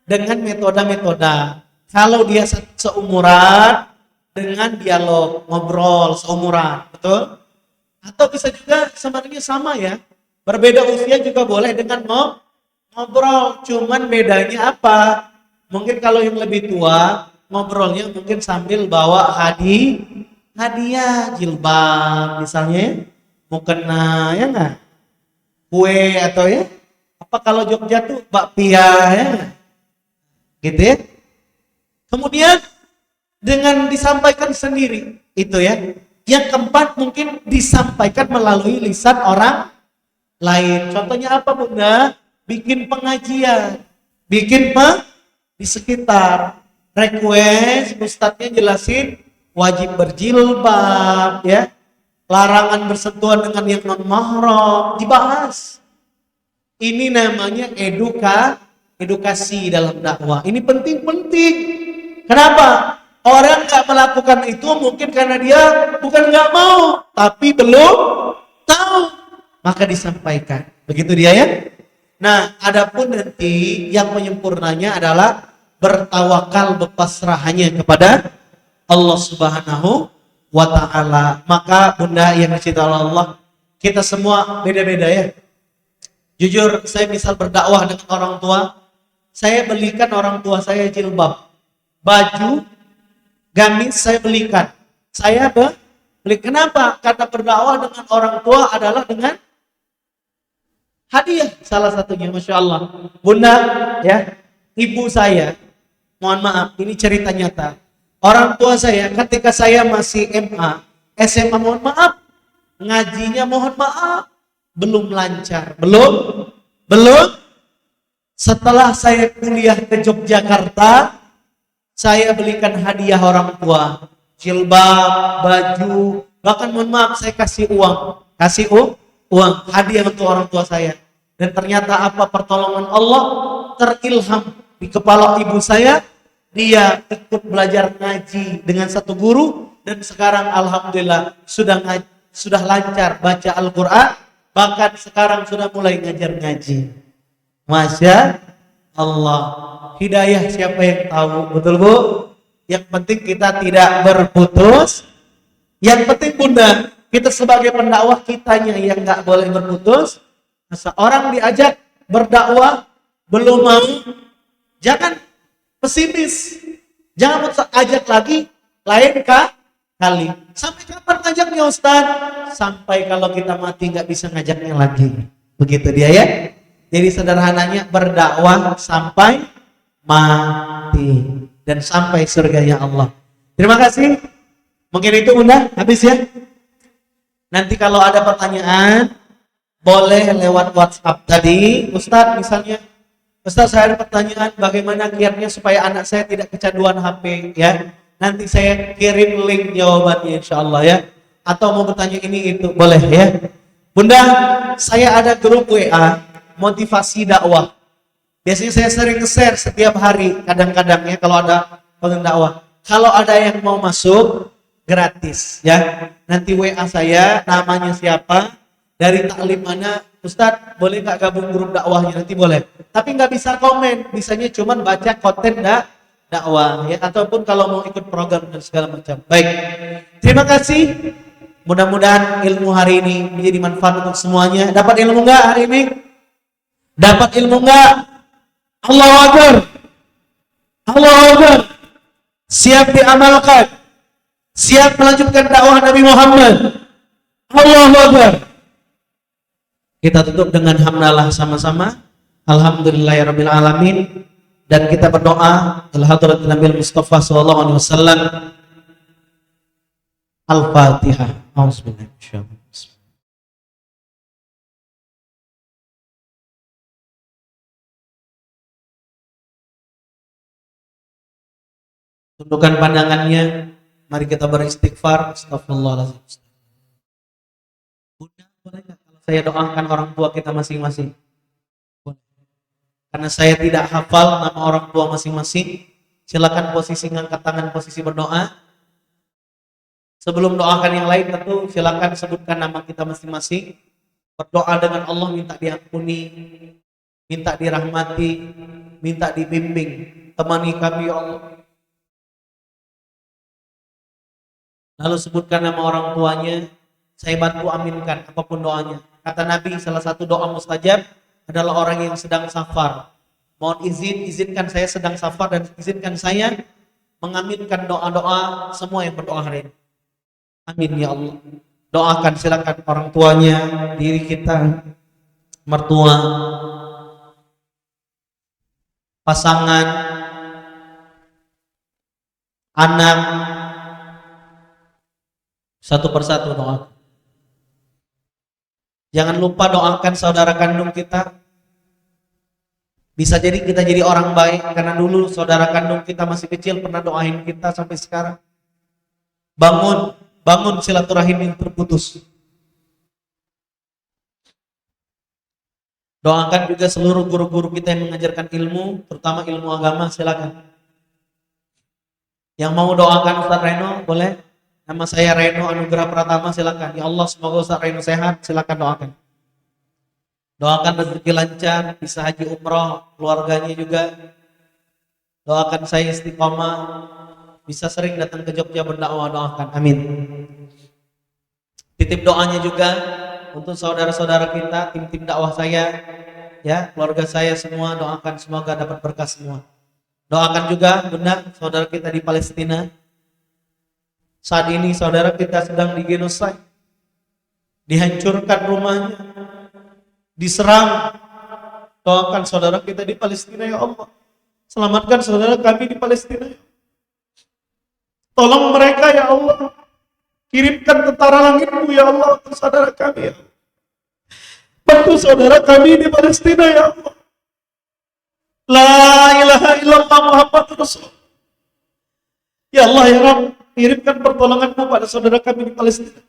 Dengan metode-metode. Kalau dia seumuran, dengan dialog, ngobrol seumuran, betul? Atau bisa juga sebenarnya sama ya, berbeda usia juga boleh dengan ngobrol, cuman bedanya apa? Mungkin kalau yang lebih tua, ngobrolnya mungkin sambil bawa hadiah, jilbab misalnya, mukena ya nggak? Kue atau ya, apa kalau Jogja tuh bakpia ya, gitu ya. Kemudian dengan disampaikan sendiri itu ya. Yang keempat mungkin disampaikan melalui lisan orang lain. Contohnya apa Bunda? Bikin pengajian, bikin di sekitar, request ustadznya jelasin wajib berjilbab ya, larangan bersentuhan dengan yang non mahram, dibahas. Ini namanya edukasi dalam dakwah. Ini penting-penting. Kenapa? Orang nggak melakukan itu mungkin karena dia bukan nggak mau, tapi belum tahu. Maka disampaikan. Begitu dia ya. Nah, adapun nanti yang menyempurnanya adalah bertawakal, berpasrah hanya kepada Allah Subhanahu wa Ta'ala. Maka Bunda yang dicintai Allah, kita semua beda-beda ya. Jujur, saya misal berdakwah dengan orang tua, saya belikan orang tua saya jilbab, baju, gamis saya belikan. Saya beli. Kenapa? Karena berdakwah dengan orang tua adalah dengan hadiah salah satunya, Masya Allah. Bunda, ya, ibu saya, mohon maaf, ini cerita nyata. Orang tua saya ketika saya masih SMA, mohon maaf, ngajinya mohon maaf, belum lancar, belum. Setelah saya kuliah ke Yogyakarta, saya belikan hadiah orang tua, jilbab, baju, bahkan mohon maaf saya kasih uang, hadiah untuk orang tua saya. Dan ternyata apa pertolongan Allah, terilham di kepala ibu saya, dia ikut belajar ngaji dengan satu guru dan sekarang alhamdulillah sudah lancar baca Al-Qur'an, bahkan sekarang sudah mulai ngajar ngaji. Masya Allah. Hidayah siapa yang tahu, betul Bu? Yang penting kita tidak berputus. Yang penting Bunda, kita sebagai pendakwah kitanya yang nggak boleh berputus. Seorang diajak berdakwah belum mau, jangan pesimis, jangan ajak lagi, lain kali. Sampai kapan ngajaknya Ustaz? Sampai kalau kita mati nggak bisa ngajaknya lagi. Begitu dia ya. Jadi sederhananya berdakwah sampai mati dan sampai surganya Allah. Terima kasih. Mungkin itu Bunda, habis ya. Nanti kalau ada pertanyaan boleh lewat WhatsApp tadi, Ustadz misalnya, Ustadz saya ada pertanyaan bagaimana kiatnya supaya anak saya tidak kecanduan HP ya. Nanti saya kirim link jawabannya insyaallah ya. Atau mau bertanya ini itu boleh ya. Bunda, saya ada grup WA motivasi dakwah. Biasanya saya sering nge-share setiap hari, kadang-kadang ya kalau ada konten dakwah. Kalau ada yang mau masuk gratis ya. Nanti WA saya namanya siapa, dari taklim mana, Ustadz boleh nggak gabung grup dakwahnya, nanti boleh. Tapi nggak bisa komen, bisanya cuman baca konten dakwah ya, ataupun kalau mau ikut program dan segala macam. Baik, terima kasih. Mudah-mudahan ilmu hari ini menjadi manfaat untuk semuanya. Dapat ilmu nggak hari ini? Dapat ilmu nggak? Allahu Akbar. Allahu Akbar. Siap diamalkan. Siap melanjutkan dakwah Nabi Muhammad. Allahu Akbar. Kita tutup dengan hamdalah sama-sama. Alhamdulillahirabbil alamin. Dan kita berdoa ila hadratin Nabi Mustafa sallallahu alaihi wasallam. Al-Fatihah. Auzubillahi. Tundukkan pandangannya. Mari kita beristighfar. Astagfirullahaladzim. Bunda, boleh nggak kalau saya doakan orang tua kita masing-masing? Karena saya tidak hafal nama orang tua masing-masing. Silakan posisi ngangkat tangan, posisi berdoa. Sebelum doakan yang lain tentu silakan sebutkan nama kita masing-masing. Berdoa dengan Allah, minta diampuni, minta dirahmati, minta dibimbing. Temani kami ya Allah. Lalu sebutkan nama orang tuanya, saya bantu aminkan apapun doanya. Kata Nabi, salah satu doa mustajab adalah orang yang sedang safar. Mohon izinkan saya sedang safar dan izinkan saya mengaminkan doa-doa semua yang berdoa hari ini. Amin ya Allah. Doakan silakan orang tuanya, diri kita, mertua, pasangan, anak, satu persatu doa. Jangan lupa doakan saudara kandung kita. Bisa jadi kita jadi orang baik karena dulu saudara kandung kita masih kecil pernah doain kita sampai sekarang. Bangun silaturahim yang terputus. Doakan juga seluruh guru-guru kita yang mengajarkan ilmu, terutama ilmu agama, silakan. Yang mau doakan Ustaz Reno, boleh? Nama saya Reno Anugerah Pratama, silakan. Ya Allah, semoga Ustaz Reno sehat, silakan doakan. Doakan rezeki lancar, bisa haji umroh, keluarganya juga. Doakan saya istiqomah, bisa sering datang ke Jogja berdakwah, doakan. Amin. Titip doanya juga untuk saudara-saudara kita, tim-tim dakwah saya, ya, keluarga saya semua, doakan semoga dapat berkah semua. Doakan juga Bunda, saudara kita di Palestina. Saat ini saudara kita sedang digenosid, dihancurkan rumahnya, diserang. Doakan saudara kita di Palestina ya Allah. Selamatkan saudara kami di Palestina. Tolong mereka ya Allah. Kirimkan tentara langitmu ya Allah untuk saudara kami ya Allah. Bantu saudara kami di Palestina ya Allah. La ilaha illallah Muhammad Rasulullah. Ya Allah ya Rabb, kirimkan pertolonganmu pada saudara kami di Palestina.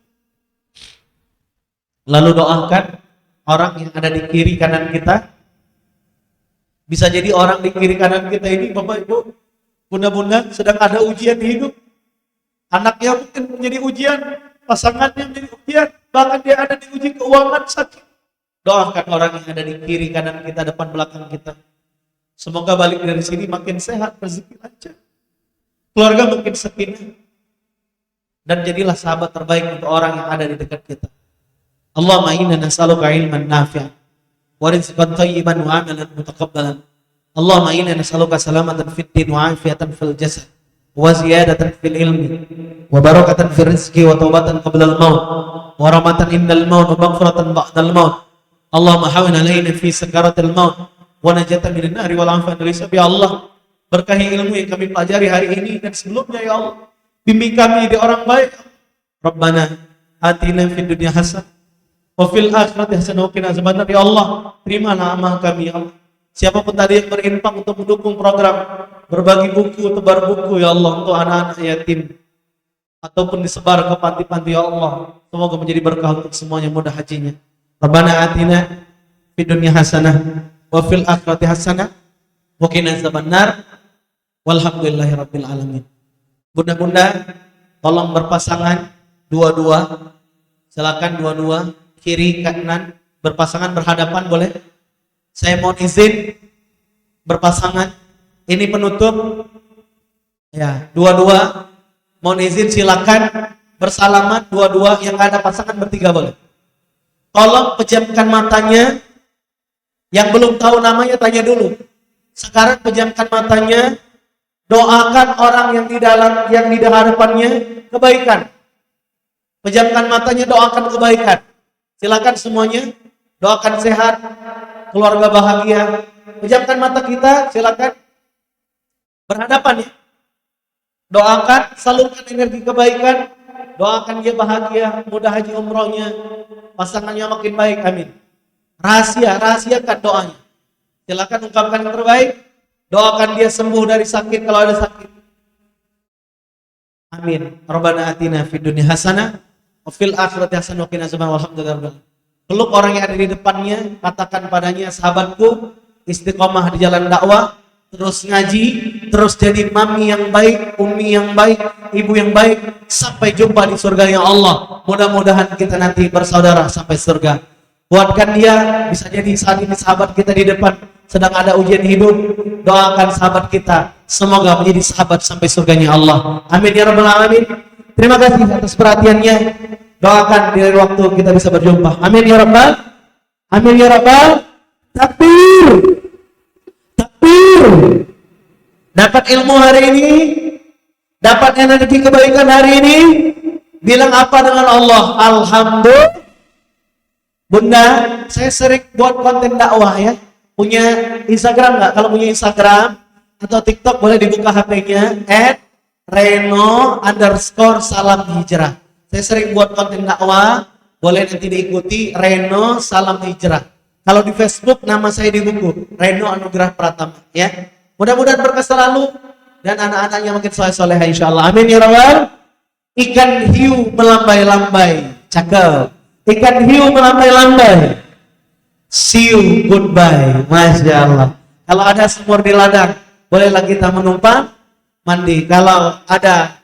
Lalu doakan orang yang ada di kiri kanan kita. Bisa jadi orang di kiri kanan kita ini Bapak Ibu, bunda-bunda sedang ada ujian di hidup. Anaknya mungkin menjadi ujian, pasangannya menjadi ujian, bahkan dia ada di uji keuangan sakit. Doakan orang yang ada di kiri kanan kita, depan belakang kita. Semoga balik dari sini makin sehat, rezeki lancar, keluarga makin sakinah, dan jadilah sahabat terbaik untuk orang yang ada di dekat kita. Allahumma inna nas'aluka ilman nafi'an wa rizqan thayyiban wa amalan mutaqabbalan. Allahumma inna nas'aluka salamatan fid din wa afiatan fil jasad wa ziyadatan fil ilmi wa barakatan fil rizqi wa taubatan qabla al-maut wa rahmatan indal maut wa maghfiratan ba'dal maut. Allahumma hawwin alaina fi sakaratil maut wa najatan minan nari wal afwan dari ya Allah. Berkahi ilmu yang kami pelajari hari ini dan sebelumnya ya Allah. bimbing kami di orang baik. Rabbana atina fid dunya hasanah wa fil akhirati hasanah wa qina azabannar. Ya Allah, terimalah amal kami ya Allah. Siapapun tadi yang berinfak untuk mendukung program berbagi buku, tebar buku ya Allah untuk anak-anak yatim ataupun disebar ke panti-panti ya Allah, semoga menjadi berkah untuk semuanya, mudah hajinya. Rabbana atina fid dunya hasanah wa fil akhirati hasanah wa qina azabannar. Walhamdulillahirabbil alamin. Bunda-bunda, tolong berpasangan dua-dua. Silakan dua-dua, kiri kanan, berpasangan berhadapan boleh. Saya mohon izin berpasangan. Ini penutup. Ya, dua-dua. Mohon izin silakan bersalaman dua-dua, yang ada pasangan bertiga boleh. Tolong pejamkan matanya. Yang belum tahu namanya tanya dulu. Sekarang pejamkan matanya. Doakan orang yang di hadapannya kebaikan. Pejamkan matanya, doakan kebaikan. Silakan semuanya. Doakan sehat, keluarga bahagia. Pejamkan mata kita, silakan berhadapan ya. Doakan, salurkan energi kebaikan. Doakan dia bahagia, mudah haji umrohnya, pasangannya makin baik, amin. Rahasiakan doanya. Silakan ungkapkan yang terbaik. Doakan dia sembuh dari sakit kalau ada sakit. Amin. Rabbana atina fid dunya hasanah wa fil akhirati hasanah wa qina azabannar. Walhamdulillah. Peluk orang yang ada di depannya, katakan padanya, sahabatku, istiqomah di jalan dakwah, terus ngaji, terus jadi mami yang baik, umi yang baik, ibu yang baik, sampai jumpa di surga ya Allah. Mudah-mudahan kita nanti bersaudara sampai surga. Kuatkan dia, bisa jadi saat ini sahabat kita di depan sedang ada ujian hidup. Doakan sahabat kita semoga menjadi sahabat sampai surganya Allah. Amin ya rabbal alamin. Terima kasih atas perhatiannya. Doakan di lain waktu kita bisa berjumpa. Amin ya rabbal. Amin ya rabbal. Takbir. Takbir. Dapat ilmu hari ini, dapat energi kebaikan hari ini. Bilang apa dengan Allah? Alhamdulillah. Bunda, saya sering buat konten dakwah ya. Punya Instagram nggak? Kalau punya Instagram atau TikTok boleh dibuka HP-nya @reno_salam_hijrah. Saya sering buat konten dakwah, boleh nanti diikuti Reno Salam Hijrah. Kalau di Facebook nama saya di buku Reno Anugrah Pratama ya. Mudah-mudahan berkah selalu dan anak-anaknya makin soleh-soleh insyaallah. Amin ya rabbal. Ikan hiu melambai-lambai. Cakep. Ikan hiu melambai-lambai. See you, goodbye. Masya Allah. Kalau ada sumur di ladang, bolehlah kita menumpang mandi. Kalau ada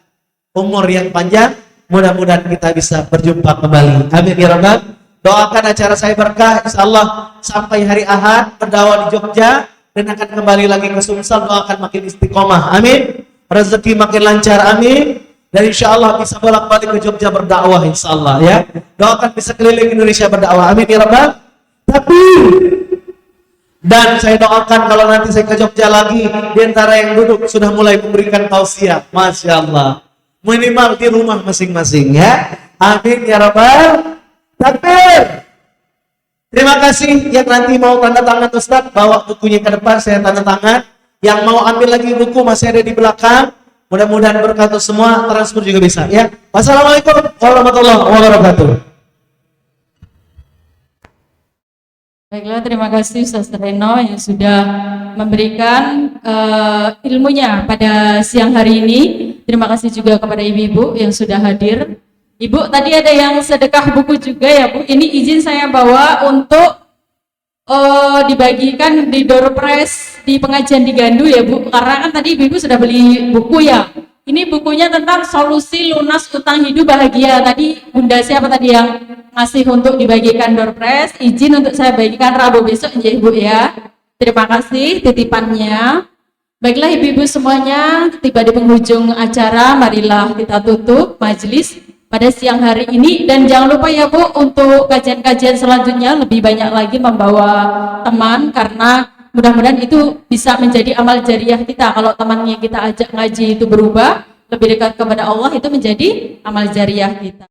umur yang panjang, mudah-mudahan kita bisa berjumpa kembali. Amin ya rabbal. Doakan acara saya berkah, insyaallah sampai hari Ahad berdakwah di Jogja dan akan kembali lagi ke Sumsel. Doakan makin istiqomah. Amin. Rezeki makin lancar. Amin. Dan insyaallah bisa bolak-balik ke Jogja berdakwah insyaallah ya. Doakan bisa keliling Indonesia berdakwah. Amin ya rabbal. Tapi dan saya doakan kalau nanti saya ke Jogja lagi, di antara yang duduk sudah mulai memberikan tausiah. Masya Allah. Minimal di rumah masing-masing ya. Amin ya rabbal. Takbir. Terima kasih yang nanti mau tanda tangan Ustaz, bawa bukunya ke depan saya tanda tangan. Yang mau ambil lagi buku masih ada di belakang. Mudah-mudahan berkat semua, transfer juga bisa ya. Wassalamualaikum warahmatullahi wabarakatuh. Baiklah, terima kasih Ustaz Reno yang sudah memberikan ilmunya pada siang hari ini. Terima kasih juga kepada ibu-ibu yang sudah hadir. Ibu, tadi ada yang sedekah buku juga ya Bu. Ini izin saya bawa untuk dibagikan di door prize di pengajian di Gandu ya Bu. Karena kan tadi ibu-ibu sudah beli buku ya. Ini bukunya tentang solusi lunas utang hidup bahagia. Tadi Bunda siapa tadi yang ngasih untuk dibagikan door prize? Izin untuk saya bagikan Rabu besok ya Ibu ya. Terima kasih titipannya. Baiklah ibu-ibu semuanya, tiba di penghujung acara, marilah kita tutup majelis pada siang hari ini. Dan jangan lupa ya Bu, untuk kajian-kajian selanjutnya lebih banyak lagi membawa teman, karena mudah-mudahan itu bisa menjadi amal jariah kita. Kalau temannya kita ajak ngaji itu berubah, lebih dekat kepada Allah, itu menjadi amal jariah kita.